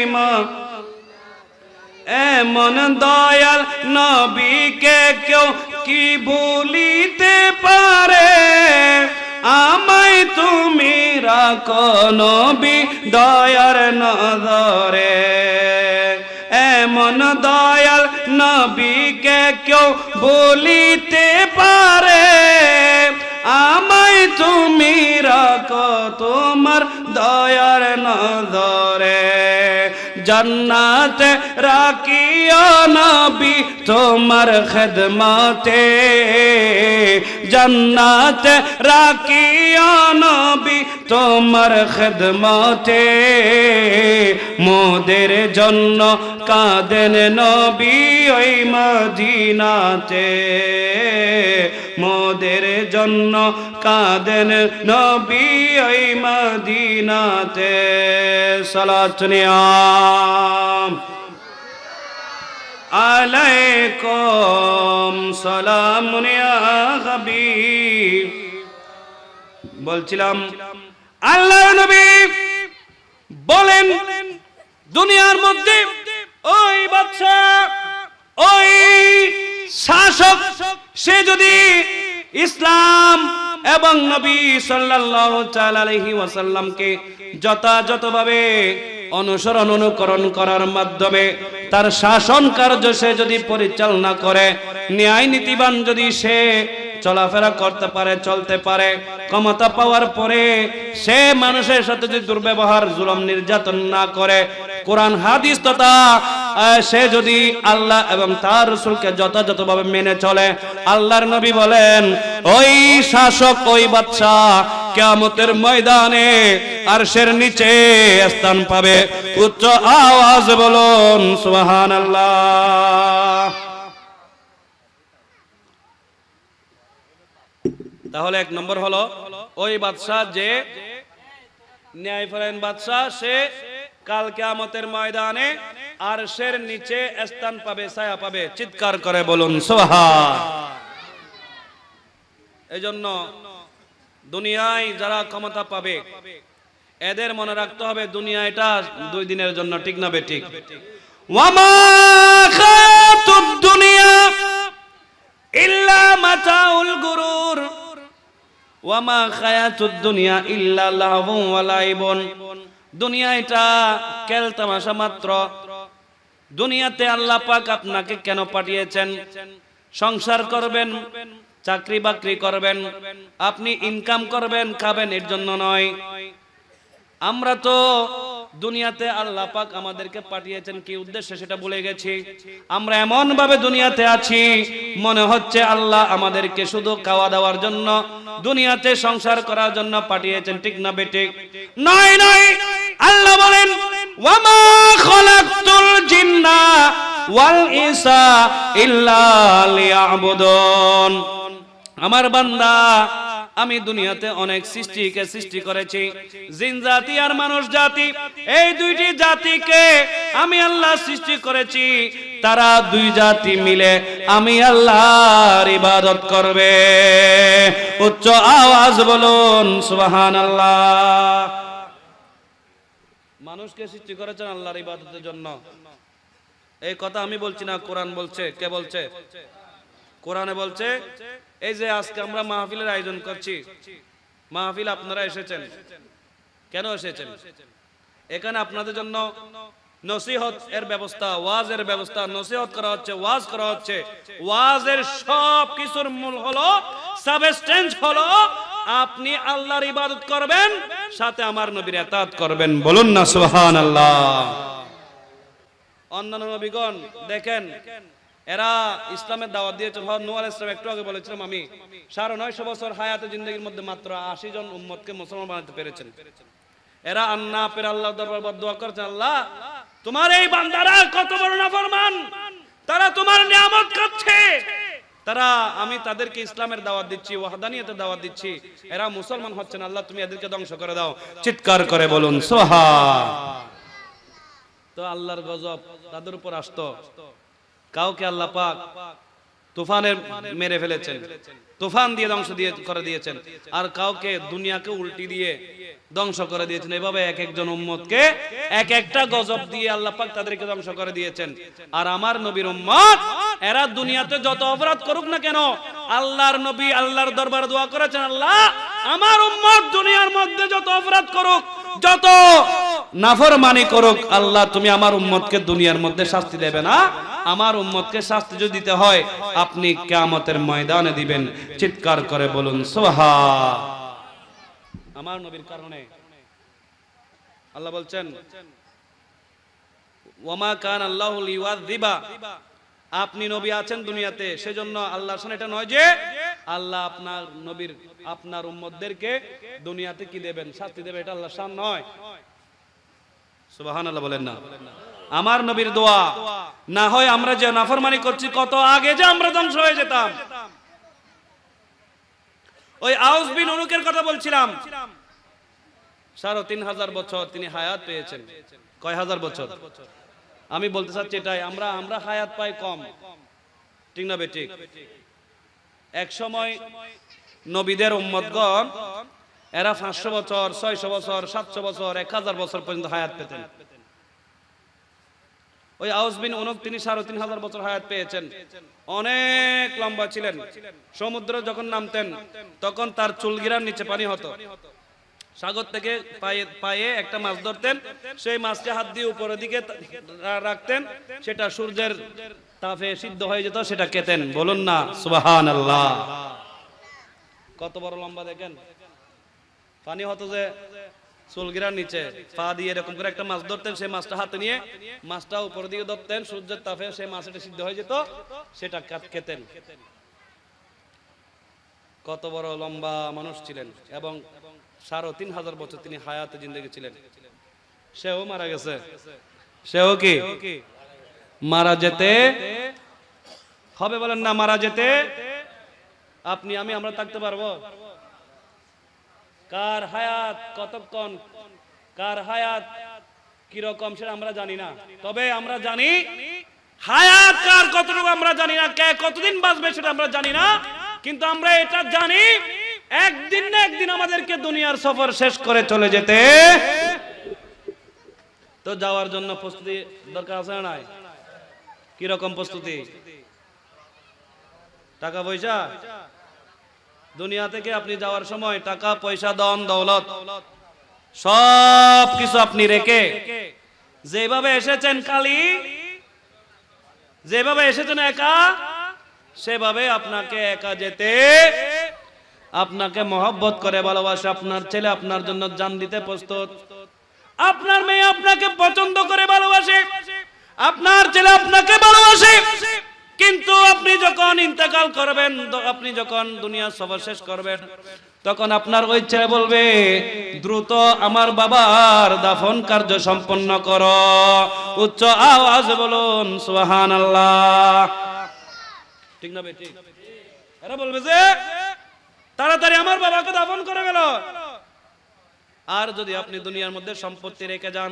এমন দয়াল নবীকে কেউ কি ভুলিতে পারে, আমায় তুমি রাখো নবী দয়ার নজরে, এমন দয়াল নবীকে কেউ বলিতে পারে, আমায় তুমি রাখো তোমার দয়ার নজরে। জান্নাতে রাখিও নবী তোমার খিদমতে, জান্নাতে রাখিও নবী তোমার খিদমতে, মোদের জন্য কাঁদেন নবী ওই মদিনাতে, মোদের জন্য কাঁদেন নবী ওই মদিনাতে। সালাতুন আলাইকুম, সালামুন ইয়া হাবিব বলছিলাম আল্লাহ নবী বলেন দুনিয়ার মধ্যে ওই বাদশা ওই শাসক সে যদি ইসলাম এবং নবী সাল্লাল্লাহু তাআলা আলাইহি ওয়াসাল্লামকে যথাযথভাবে অনুসরণ অনুকরণ করার মাধ্যমে তার শাসন কার্য সে যদি পরিচালনা করে, ন্যায় নীতিবান যদি সে চলাফেরা করতে পারে, চলতে পারে, ক্ষমতা পাওয়ার পরে সে মানুষের সাথে যদি দুর্ব্যবহার জুলুম নির্যাতন না করে, কোরআন হাদিস তথা সে যদি আল্লাহ এবং তার রাসূলকে যথাযথভাবে মেনে চলে, আল্লাহর নবী বলেন ওই শাসক ওই বাদশা কিয়ামতের ময়দানে আরশের নিচে স্থান পাবে। উচ্চ আওয়াজ বলুন সুবহানাল্লাহ। তাহলে এক নম্বর হলো ওই বাদশা যে ন্যায়পরায়ণ বাদশা সে কাল কিয়ামতের ময়দানে আরশের নিচে স্থান পাবে, ছায়া পাবে। চিৎকার করে বলুন সুবহান। এজন্য দুনিয়ায় যারা ক্ষমতা পাবে এদের মনে রাখতে হবে দুনিয়া এটা 2 দিনের জন্য, ঠিক না বেঠিক? ওয়ামা খাতুদ দুনিয়া ইল্লা মাতাউল গুরুর ওয়ামা খায়াতুদ দুনিয়া ইল্লা লাহবুন ওয়া লাইবুন। দুনিয়া এটা খেল তামাশা মাত্র। দুনিয়াতে আল্লাহ পাক আপনাকে কেন পাঠিয়েছেন? সংসার করবেন, চাকরি বাকরি করবেন, আপনি ইনকাম করবেন, খাবেন, এর জন্য নয়। আমরা তো দুনিয়াতে আল্লাহ পাক আমাদেরকে পাঠিয়েছেন কি উদ্দেশ্যে সেটা ভুলে গেছি। আমরা এমন ভাবে দুনিয়াতে আছি মনে হচ্ছে আল্লাহ আমাদেরকে শুধু খাওয়া দাওয়ার জন্য, দুনিয়াতে সংসার করার জন্য পাঠিয়েছেন, ঠিক না বেঠিক? নয় নয়, আল্লাহ বলেন ওয়ামা খালাকতুল জিন্না ওয়াল ইনসা ইল্লা লিয়াবুদুন। আমার বান্দা আমি দুনিয়াতে অনেক সৃষ্টিকে সৃষ্টি করেছি, জিন জাতি আর মানুষ জাতি, এই দুইটি জাতিকে আমি আল্লাহ সৃষ্টি করেছি। তারা 2 জাতি মিলে আমি আল্লাহর ইবাদত করবে। উচ্চ আওয়াজ বলুন সুবহানাল্লাহ। মানুষকে সৃষ্টি করেছেন আল্লাহর ইবাদতের জন্য। এই কথা আমি বলছি না, কোরআন বলছে। কে বলছে? কোরআনে বলছে। এই যে আজকে আমরা মাহফিলের আয়োজন করছি, মাহফিল আপনারা এসেছেন, কেন এসেছেন? এখানে আপনাদের জন্য নসিহত এর ব্যবস্থা, ওয়াজের ব্যবস্থা, নসিহত করা হচ্ছে, ওয়াজ করা হচ্ছে। ওয়াজের সব কিছুর মূল হলো, সাবস্টেন্স হলো আপনি আল্লাহর ইবাদত করবেন, সাথে আমার নবীর ইতাআত করবেন। বলুন না সুবহানাল্লাহ। অন্যান্য নবীগণ দেখেন এরা ইসলামের দাওয়াত দিয়েছেন। নূহ আলাইহিস সালাম একটু আগে বলেছিলাম আমি 950 বছর হায়াতে জিন্দেগীর মধ্যে মাত্র 80 জন উম্মতকে মুসলমান বানাতে পেরেছেন। এরা আন্না পের আল্লাহর দরবারে বদদুয়া করছেন, আল্লাহ তোমার এই বান্দারা কত বড় নাফরমান, তারা তোমার নিয়ামত খাচ্ছে, তারা আমি তাদেরকে ইসলামের দাওয়াত দিচ্ছি, ওয়াহদানিয়তের দাওয়াত দিচ্ছি, এরা মুসলমান হচ্ছে না, আল্লাহ তুমি এদেরকে ধ্বংস করে দাও। চিৎকার করে বলুন সুবহান। তো আল্লাহর গজব তাদের উপর আসতো। কাউকে আল্লাহ পাক তুফানের মেরে ফেলেছেন, তুফান দিয়ে ধ্বংস করে দিয়েছেন, আর কাউকে দুনিয়াকে উল্টি দিয়ে ধ্বংস করে দিয়েছেন। এভাবে এক একজন উম্মতকে এক একটা গজব দিয়ে আল্লাহ পাক তাদেরকে ধ্বংস করে দিয়েছেন। আর আমার নবীর উম্মত এরা দুনিয়াতে যত অপরাধ করুক না কেন, আল্লাহর নবী আল্লাহর দরবারে দোয়া করেছেন, আল্লাহ আমার উম্মত দুনিয়ার মধ্যে যত অপরাধ করুক, যত নাফরমানি করুক, আল্লাহ তুমি আমার উম্মতকে দুনিয়ার মধ্যে শাস্তি দেবে না, আমার উম্মতকে শাস্তি যদি দিতে হয় আপনি কিয়ামতের ময়দানে দিবেন। চিৎকার করে বলুন সুবহান। আমার নবীর কারণে আল্লাহ বলছেন ওয়ামা কান আল্লাহু লিওয়াযিবা, আপনি নবী আছেন দুনিয়াতে, সেজন্য আল্লাহর শান এটা নয় যে আল্লাহ আপনার নবীর আপনার উম্মতদেরকে দুনিয়াতে কি দেবেন, শাস্তি দেবে, এটা আল্লাহর শান নয়। সুবহানাল্লাহ বলেন না। আমার নবীর দোয়া না হয় আমরা যে নাফরমানি করছি কত আগে যে আমরা ধ্বংস হয়ে যেতাম। ওই আউস বিন উনুকের কথা বলছিলাম, 3500 বছর তিনি হায়াত পেয়েছেন। কয় হাজার বছর? আমি বলতে চাচ্ছি এটাই, আমরা হায়াত পাই কম, ঠিক না বেঠিক? এক সময় নবীদের উম্মতগণ এরা 500 বছর, 600 বছর, 700 বছর, 1000 বছর পর্যন্ত হায়াত পেতেন। ওই আউস বিন উনক তিনি 3500 বছর হায়াত পেয়েছেন, অনেক লম্বা ছিলেন। সমুদ্র যখন নামতেন তখন তার চুলগিরার নিচে পানি হতো। সাগর থেকে পায়ে একটা মাছ ধরতেন, সেই মাছকে হাত দিয়ে উপরের দিকে রাখতেন, সেটা সূর্যের তাপে সিদ্ধ হয়ে যেত, সেটা খেতেন। বলুন না সুবহানাল্লাহ। কত বড় লম্বা দেখেন। পানি হতো যে চুলগিরার নিচে, পা দিয়ে এরকম করে একটা মাছ ধরতেন, সেই মাছটা হাতে নিয়ে মাছটা উপরের দিকে ধরতেন, সূর্যের তাপে সেই মাছটা সিদ্ধ হয়ে যেত, সেটা খেতেন। কত বড় লম্বা মানুষ ছিলেন, এবং 3500 বছর তিনি হায়াতে জিন্দেগি ছিলেন। সেও মারা গেছে। সেও কি মারা যেতে হবে? বলেন না মারা যেতে। আপনি আমি আমরা থাকতে পারবো? কার হায়াত কতক্ষণ, কার হায়াত কিরকম সেটা আমরা জানি না, তবে আমরা জানি হায়াত কার কতটুকু আমরা জানি না, কে কতদিন বাঁচবে সেটা আমরা জানি না, কিন্তু আমরা এটা জানি একদিন না একদিন আমাদেরকে দুনিয়ার সফর শেষ করে চলে যেতে। তো যাওয়ার জন্য প্রস্তুতি দরকার আছে না নাই? কিরকম প্রস্তুতি? টাকা পয়সা, দুনিয়া থেকে আপনি যাওয়ার সময় টাকা পয়সা, ধন দৌলত সব কিছু আপনি রেখে যেভাবে এসেছেন, খালি যেভাবে এসেছেন একা, সেভাবে আপনাকে একা যেতে, আপনাকে মহব্বত করে ভালোবাসে, আপনার ছেলে আপনার জন্য জান দিতে প্রস্তুত, আপনার মেয়ে আপনাকে পছন্দ করে ভালোবাসে, আপনার ছেলে আপনাকে ভালোবাসে, কিন্তু আপনি যখন ইন্তেকাল করবেন, আপনি যখন দুনিয়া সফর শেষ করবেন, তখন আপনার ওই ছেলে বলবে, দ্রুত আমার বাবার দাফন কার্য সম্পন্ন করো। উচ্চ আওয়াজ বলুন সুবহানাল্লাহ। ঠিক না বেটি? এরা বলবে যে তাড়াতাড়ি আমার বাবাকে দাফন করে ফেলো। আর যদি আপনি দুনিয়ার মধ্যে সম্পত্তি রেখে যান,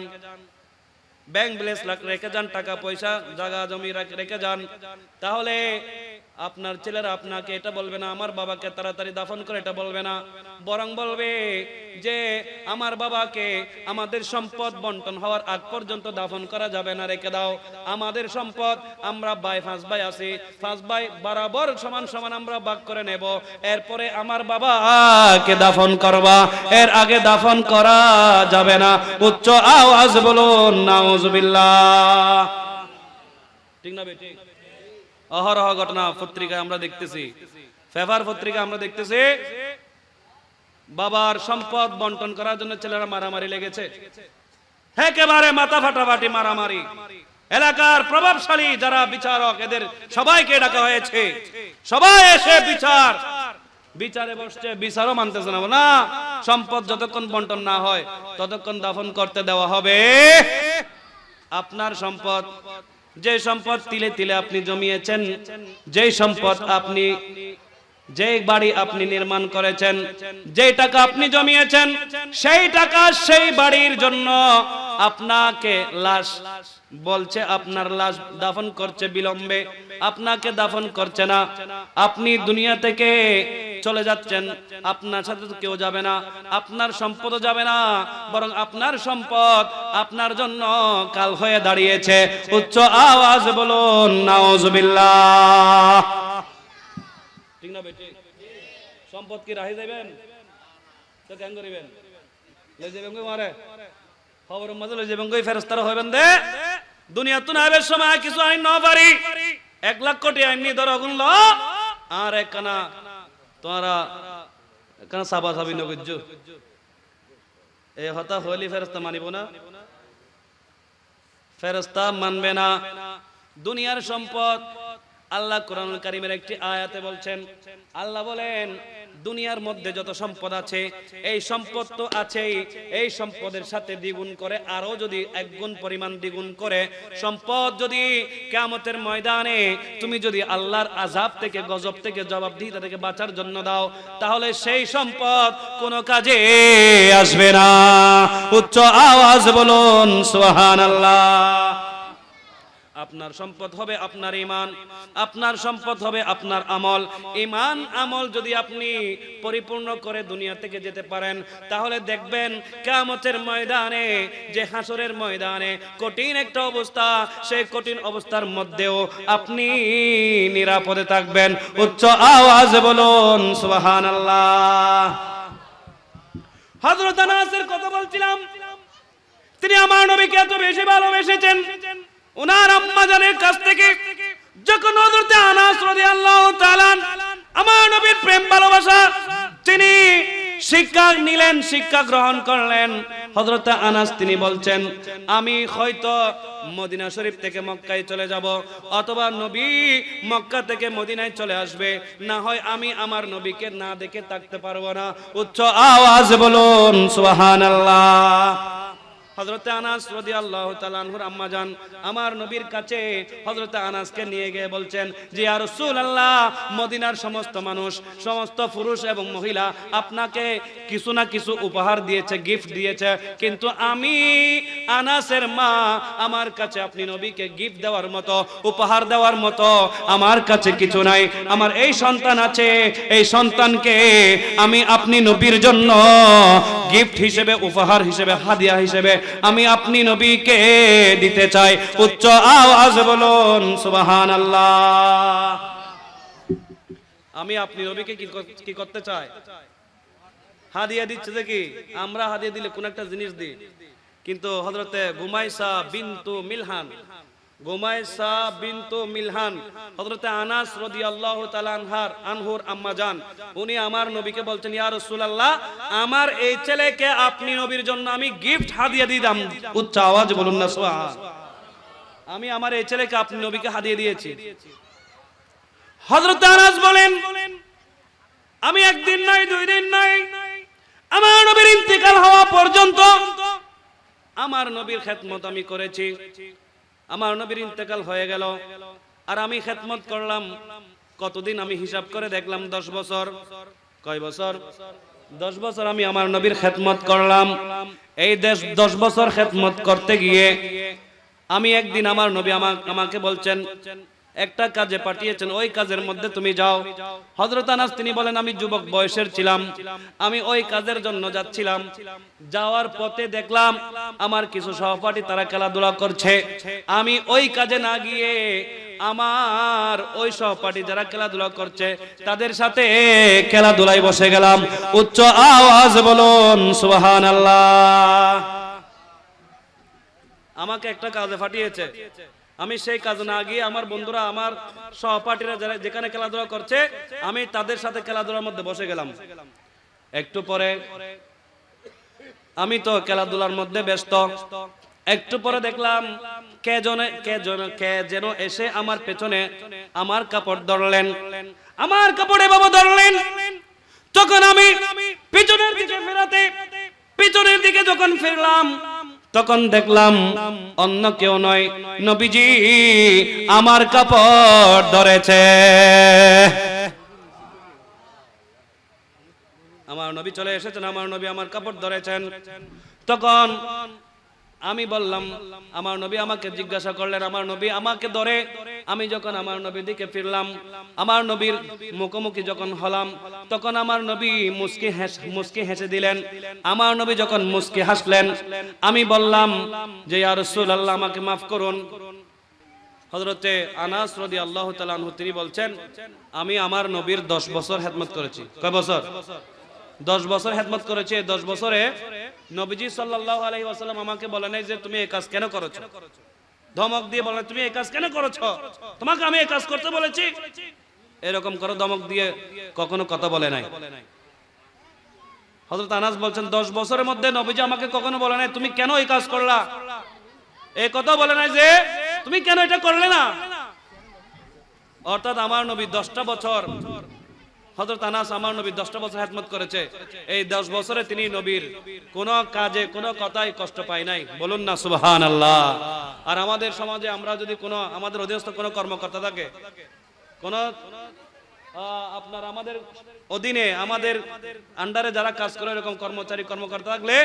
ব্যাংক ব্যালেন্স রেখে যান, টাকা পয়সা জায়গা জমি রেখে যান, তাহলে আপনার ছেলেরা আপনাকে এটা বলবে না আমার বাবাকে তাড়াতাড়ি দাফন করে, এটা বলবে না, বরং বলবে যে আমার বাবাকে আমাদের সম্পদ বন্টন হওয়ার আগ পর্যন্ত দাফন করা যাবে না, রেখে দাও। আমাদের সম্পদ আমরা 5 ভাই আছি, 5 ভাই বরাবর সমান সমান আমরা ভাগ করে নেব, এরপরে আমার বাবাকে দাফন করবা, এর আগে দাফন করা যাবে না। উচ্চ আওয়াজ বলুন নাউজুবিল্লাহ। ঠিক না বেটি? অহরহ ঘটনা পত্রিকায় আমরা দেখতেছি, পেপার পত্রিকা আমরা দেখতেছি, বাবার সম্পদ বন্টন করার জন্য ছেলেরা মারামারি লেগেছে, একেবারে মাথা ফাটাফাটি মারামারি। এলাকার প্রভাবশালী যারা বিচারক, এদের সবাইকে ডাকা হয়েছে, সবাই এসে বিচারে বসছে, বিচারও মানতেছে না, না সম্পদ যতক্ষণ বন্টন না হয় ততক্ষণ দাফন করতে দেওয়া হবে। আপনার সম্পদ, যে সম্পদ তিলে তিলে আপনি জমিয়েছেন, যে সম্পদ আপনি, যে বাড়ি আপনি নির্মাণ করেছেন, যে টাকা আপনি জমিয়েছেন, সেই টাকা সেই বাড়ির জন্য আপনাকে লাশ বলছে, আপনার লাশ দাফন করছে বিলম্বে, আপনাকে দাফন করছে না। আপনি দুনিয়া থেকে চলে যাচ্ছেন, আপনার সাথে কেউ যাবে না, আপনার সম্পদও যাবে না, বরং আপনার সম্পদ আপনার জন্য কাল হয়ে দাঁড়িয়েছে। উচ্চ আওয়াজ বলুন নাউজুবিল্লাহ। ঠিক না বেটি? সম্পদ কি রাহি যাবেন তো কেন করিবেন? লই যাবেন কই মারে খবর মধ্যে লই যাবেন কই ফেরেশতারা হইবেন দে। দুনিয়া তো নাইবের সময় কিছু আইন না পারি, 1 লাখ কোটি আইন নি ধরো গুণ ল, আর একখানা তোমরা একখানা সাবা সাবি নগজ্জু এ হতা হলি ফেরেশতা মানিব না, ফেরেশতা মানবে না। দুনিয়ার সম্পদ আল্লাহ কোরআনুল কারীমের একটি আয়াতে বলছেন, আল্লাহ বলেন দুনিয়ার মধ্যে যত সম্পদ আছে, এই সম্পদ তো আছেই, এই সম্পদের সাথে দ্বিগুণ করে আরো যদি 1 গুণ পরিমাণ দ্বিগুণ করে সম্পদ যদি কিয়ামতের ময়দানে তুমি যদি আল্লাহর আযাব থেকে, গজব থেকে, জবাবদিহিতা থেকে বাঁচার জন্য দাও, তাহলে সেই সম্পদ কোনো কাজে আসবে না। উচ্চ আওয়াজ বলুন সুবহানাল্লাহ। আপনার সম্পদ হবে আপনার ঈমান, আপনার সম্পদ হবে আপনার আমল। ঈমান আমল যদি আপনি পরিপূর্ণ করে দুনিয়া থেকে যেতে পারেন, তাহলে দেখবেন কিয়ামতের ময়দানে, যে হাসরের ময়দানে কঠিন একটা অবস্থা, সেই কঠিন অবস্থার মধ্যেও আপনি নিরাপদে থাকবেন। উচ্চ আওয়াজে বলুন সুবহানাল্লাহ। হযরত আনাসের কথা বলছিলাম, তিনি আমার নবীকে এত বেশি ভালোবেসেছেন। ওনার আম্মা জানের কাছ থেকে যখন হযরত আনাস রাদিয়াল্লাহু তাআলা আমার নবীর প্রেম ভালোবাসা তিনি শিক্ষা নিলেন, শিক্ষা গ্রহণ করলেন, হযরত আনাস তিনি বলছেন, আমি হয়তো মদিনা শরীফ থেকে মক্কায় চলে যাব, অথবা নবী মক্কা থেকে মদিনায় চলে আসবে, না হয় আমি আমার নবীকে না দেখে থাকতে পারবো না। উচ্চ আওয়াজে বলুন সুবহানাল্লাহ। হযরত আনাস রাদিয়াল্লাহু তাআলা আনহুর আম্মা জান আমার নবীর কাছে হযরত আনাসকে নিয়ে গিয়ে বলছেন যে ইয়া রাসূলুল্লাহ, মদিনার সমস্ত মানুষ, সমস্ত পুরুষ এবং মহিলা আপনাকে কিছু না কিছু উপহার দিয়েছে, গিফট দিয়েছে, কিন্তু আমি আনাসের মা, আমার কাছে আপনি নবীকে গিফট দেওয়ার মতো, উপহার দেওয়ার মতো আমার কাছে কিছু নাই। আমার এই সন্তান আছে, এই সন্তানকে আমি আপনি নবীর জন্য গিফট হিসেবে, উপহার হিসেবে, হাদিয়া হিসেবে আমি আপনি নবীকে দিতে চাই। উচ্চ আওয়াজ বলুন সুবহানাল্লাহ। আমি আপনি নবীকে কি করতে চাই? হাদিয়া দিচ্ছে দেখি, আমরা হাদিয়া দিলে কোন একটা জিনিস দিই, কিন্তু হযরতে গুমাইসা বিনতু মিলহান, গুমাইসা বিনতু মিলহান হযরতে আনাস রাদিয়াল্লাহু তাআলা আনহুর আম্মা জান, উনি আমার নবীকে বলছেন ইয়া রাসূলুল্লাহ, আমার এই ছেলেকে আপনি নবীর জন্য আমি গিফট হাদিয়া দিলাম। উচ্চ আওয়াজে বলুন না সুবহান। আমি আমার এই ছেলেকে আপনি নবীকে হাদিয়া দিয়েছি। হযরত আনাস বলেন, আমি একদিন নয়, দুই দিন নয়, আমার নবীর ইন্তেকাল হওয়া পর্যন্ত আমার নবীর খেদমত আমি করেছি। আমার নবীর ইন্তেকাল হয়ে গেল, আর আমি খেদমত করলাম কতদিন? আমি হিসাব করে দেখলাম 10 বছর। কয় বছর? 10 বছর আমি আমার নবীর খেদমত করলাম। এই 10 বছর খেদমত করতে গিয়ে আমি একদিন আমার নবী আমাকে বলছেন, একটা কাজে পাঠিয়েছেন, ওই কাজের মধ্যে তুমি যাও। হযরত আনাস তিনি বলেন, আমি যুবক বয়সের ছিলাম, আমি ওই কাজের জন্য যাচ্ছিলাম। যাওয়ার পথে দেখলাম আমার কিছু সহপাঠী তারা খেলাধুলা করছে। আমি ওই কাজে না গিয়ে আমার ওই সহপাঠী যারা খেলাধুলা করছে তাদের সাথে খেলাধুলায় বসে গেলাম। উচ্চ আওয়াজ বলুন সুবহানাল্লাহ। আমাকে একটা কাজে পাঠিয়েছে, আমি সেই কাজ না গিয়ে আমার বন্ধুরা, আমার সহপাঠীরা যারা যেখানে খেলাধুলা করছে, আমি তাদের সাথে খেলাধুলার মধ্যে বসে গেলাম। একটু পরে আমি তো খেলাধুলার মধ্যে ব্যস্ত, একটু পরে দেখলাম কে যেন এসে আমার পেছনে আমার কাপড় ধরলেন, আমার কাপড়ে বাবা ধরলেন। তখন আমি পিছনের দিকে ফেরাতে, পিছনের দিকে যখন ফিরলাম তখন দেখলাম অন্য কেউ নয়, নবীজি আমার কাপড় ধরেছে। আমার নবী চলে এসেছেন, আমার নবী আমার কাপড় ধরেছেন। তখন আমি বললাম, আমার নবী আমাকে জিজ্ঞাসা করলেন, আমার নবী আমাকে ধরে। আমি যখন আমার নবীর দিকে ফিরলাম, আমার নবীর মুখোমুখি যখন হলাম, তখন আমার নবী মুস্কি হেসে দিলেন। আমার নবী যখন মুস্কি হাসলেন, আমি বললাম যে ইয়া রাসূলুল্লাহ, আমাকে মাফ করুন। হযরতে আনাস রাদিয়াল্লাহু তাআলা আনহু তিনি বলছেন, আমি আমার নবীর 10 বছর খেদমত করেছি। কয় বছর? 10 বছর খেদমত করেছি। 10 বছরে নবীজি সাল্লাল্লাহু আলাইহি ওয়াসাল্লাম আমাকে বলেন যে তুমি এই কাজ কেন করেছো, ধমক দিয়ে বলেন তুমি এই কাজ কেন করেছো, তোমাকে আমি এই কাজ করতে বলেছি, এরকম করে ধমক দিয়ে কখনো কথা বলে নাই। হযরত আনাস বলছেন 10 বছরের মধ্যে নবীজি আমাকে কখনো বলে নাই তুমি কেন এই কাজ করলা, এই কথা বলে নাই যে তুমি কেন এটা করলে না। অর্থাৎ আমার নবী 10টা বছর, হযরত আনাস আমার নবী 10টা বছর খেদমত করেছে। এই 10 বছরে তিনি নবীর কোন কাজে কোন কথাই কষ্ট পায় নাই। বলুন না সুবহানাল্লাহ। আর আমাদের সমাজে আমরা যদি কোন আমাদের অধীনস্থ কোন কর্মকর্তা থাকে, কোন আপনার আমাদের অধীনে আমাদের আন্ডারে যারা কাজ করে এরকম কর্মচারী কর্মকর্তা থাকলে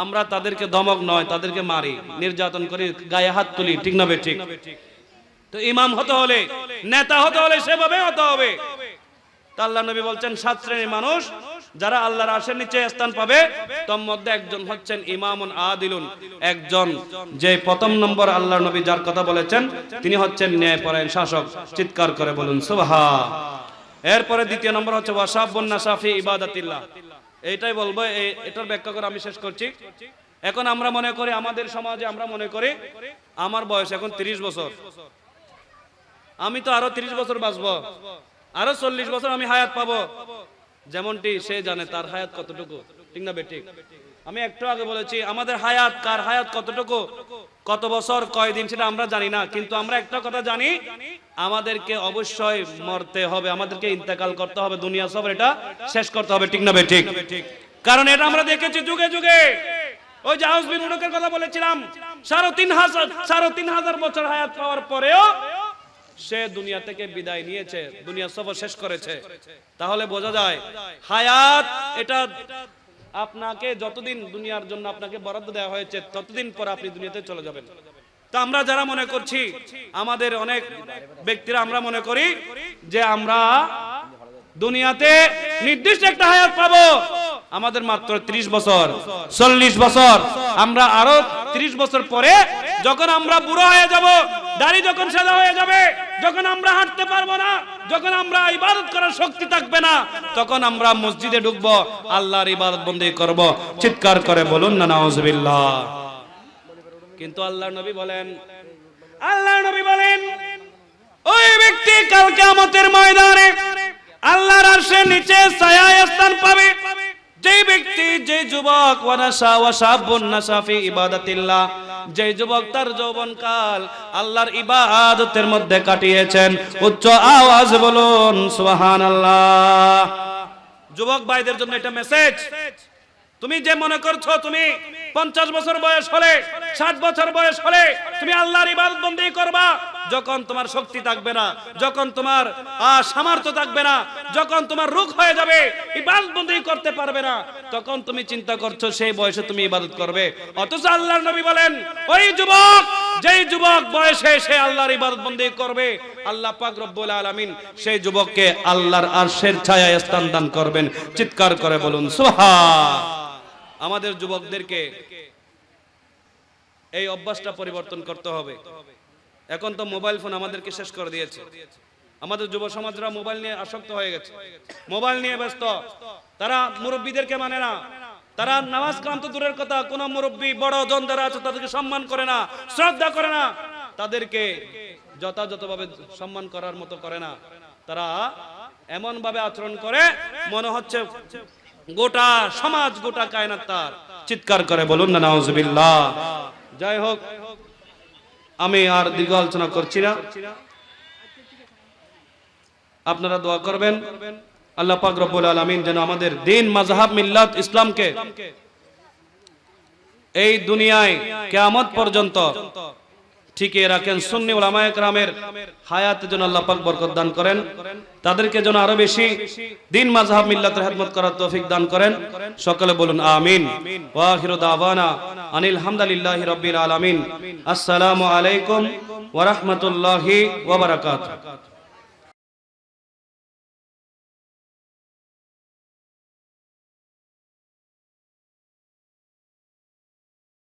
আমরা তাদেরকে ধমক নয়, তাদেরকে মারি, নির্যাতন করি, গায়ে হাত তুলি, ঠিক না ঠিক? তো ইমাম হতে হলে, নেতা হতে হলে সেভাবে হতে হবে। তা আল্লাহ নবী বলছেন 7 শ্রেণীর মানুষ যারা আল্লাহর আরশের নিচে স্থান পাবে, তার মধ্যে একজন হচ্ছেন ইমামুন আদিলুন, একজন যে প্রথম নম্বর আল্লাহর নবী যার কথা বলেছেন তিনি হচ্ছেন ন্যায়পরায়ণ শাসক। চিৎকার করে বলুন সুবহান। এরপরে দ্বিতীয় নম্বর হচ্ছে ওয়াসাবুন নাসাফি ইবাদাতিল্লাহ। এইটাই বলবো, এটার ব্যাখ্যা করে আমি শেষ করছি। এখন আমরা মনে করি, আমাদের সমাজে আমরা মনে করি আমার বয়স এখন 30 বছর, আমি তো আরো 30 বছর বাঁচবো, আরো 40 বছর আমি হায়াত পাবো। যেমনটি সে জানে তার হায়াত কতটুকু, ঠিক না বেঠিক? আমি একটু আগে বলেছি আমাদের হায়াত, কার হায়াত কতটুকু, কত বছর কয়দিন সেটা আমরা জানি না, কিন্তু আমরা একটা কথা জানি, আমাদেরকে অবশ্যই মরতে হবে, আমাদেরকে ইন্তেকাল করতে হবে, দুনিয়া সফর এটা শেষ করতে হবে, ঠিক না বেঠিক? কারণ এটা আমরা দেখেছি যুগে যুগে। ওই যে আউস বিন উনুকের কথা বলেছিলাম, 3,500 বছর হায়াত পাওয়ার পরেও সে দুনিয়া থেকে বিদায় নিয়েছে, দুনিয়া সফর শেষ করেছে। তাহলে বোঝা যায় হায়াত এটা আপনাকে যতদিন দুনিয়ার জন্য আপনাকে বরাদ্দ দেওয়া হয়েছে ততদিন পর আপনি দুনিয়াতে চলে যাবেন। তা আমরা যারা মনে করছি, আমাদের অনেক ব্যক্তিরা আমরা মনে করি যে আমরা দুনিয়াতে নির্দিষ্ট একটা হায়াত পাবো, আমাদের মাত্র 30 বছর 40 বছর, আমরা আরো 30 বছর পরে যখন আমরা বুড়ো হয়ে যাব, দাড়ি যখন সাদা হয়ে যাবে, যখন আমরা হাঁটতে পারবো না, যখন আমরা ইবাদত করার শক্তি থাকবে না, তখন আমরা মসজিদে ঢুকবো, আল্লাহর ইবাদত বন্দেগী করব। চিৎকার করে বলুন না নাউজুবিল্লাহ। কিন্তু আল্লাহর নবী বলেন ওই ব্যক্তি কাল কিয়ামতের ময়দানে আল্লাহর আরশের নিচে ছায়ায় স্থান পাবে, যে ব্যক্তি, যে যুবক ওয়াসাবুন নাসাফি ইবাদাতিল্লাহ, যে যুবক তার যৌবনকাল আল্লাহর ইবাদতের মধ্যে কাটিয়েছেন। উচ্চ আওয়াজ বলুন সুবহানাল্লাহ। যুবক ভাইদের জন্য এটা মেসেজ। তুমি যে মনে করছো তুমি 50 বছর বয়স হলে, 60 বছর বয়স হলে তুমি আল্লাহর ইবাদত বন্দেগী করবা, যখন তোমার শক্তি থাকবে না, যখন তোমার সামর্থ্য থাকবে না, যখন তোমার রোগ হয়ে যাবে, ইবাদত বন্দেগী করতে পারবে না, তখন তুমি চিন্তা করছো সেই বয়সে তুমি ইবাদত করবে। অথচ আল্লাহর নবী বলেন ওই যুবক, যেই যুবক বয়সে সে আল্লাহর ইবাদত বন্দেগী করবে, আল্লাহ পাক রব্বুল আলামিন সেই যুবককে আল্লাহর আরশের ছায়ায় স্থান দান করবেন। চিৎকার করে বলুন সুবহান। আমাদের যুবকদেরকে এই অভ্যাসটা পরিবর্তন করতে হবে। এখন তো মোবাইল ফোন আমাদেরকে শেষ করে দিয়েছে, আমাদের যুব সমাজরা মোবাইল নিয়ে আসক্ত হয়ে গেছে, মোবাইল নিয়ে ব্যস্ত। তারা মুরব্বীদেরকে মানে না, তারা নামাজ কালাম তো দূরের কথা, কোন মুরব্বী বড় জন যারা আছে তাদেরকে সম্মান করে না, শ্রদ্ধা করে না, তাদেরকে যথাযথভাবে সম্মান করার মতো করে না। তারা এমন ভাবে আচরণ করে মনে হচ্ছে গোটা সমাজ, গোটা কায়নাত তার। চিৎকার করে বলুন না নাউজুবিল্লাহ। যাই হোক, আমি আর দীর্ঘ আলোচনা করছি না, আপনারা দোয়া করবেন আল্লাহ পাক রব্বুল আলামিন যেন আমাদের দ্বীন, মাযহাব, মিল্লাত ইসলামকে এই দুনিয়ায় কিয়ামত পর্যন্ত ঠিকিয়ে রাখেন। সুন্নি উলামায়ে কেরামের হায়াতে যেন আল্লাহ পাক বরকত দান করেন, তাদেরকে যেন আরো বেশি দ্বীন, মাযহাব, মিল্লাতের খেদমত করার তৌফিক দান করেন। সকলে বলুন আমিন। ওয়া আখিরু দাওয়ানা আনিল হামদুলিল্লাহি রাব্বিল আলামিন। আসসালামু আলাইকুম ওয়া রাহমাতুল্লাহি ওয়া বারাকাতুহু।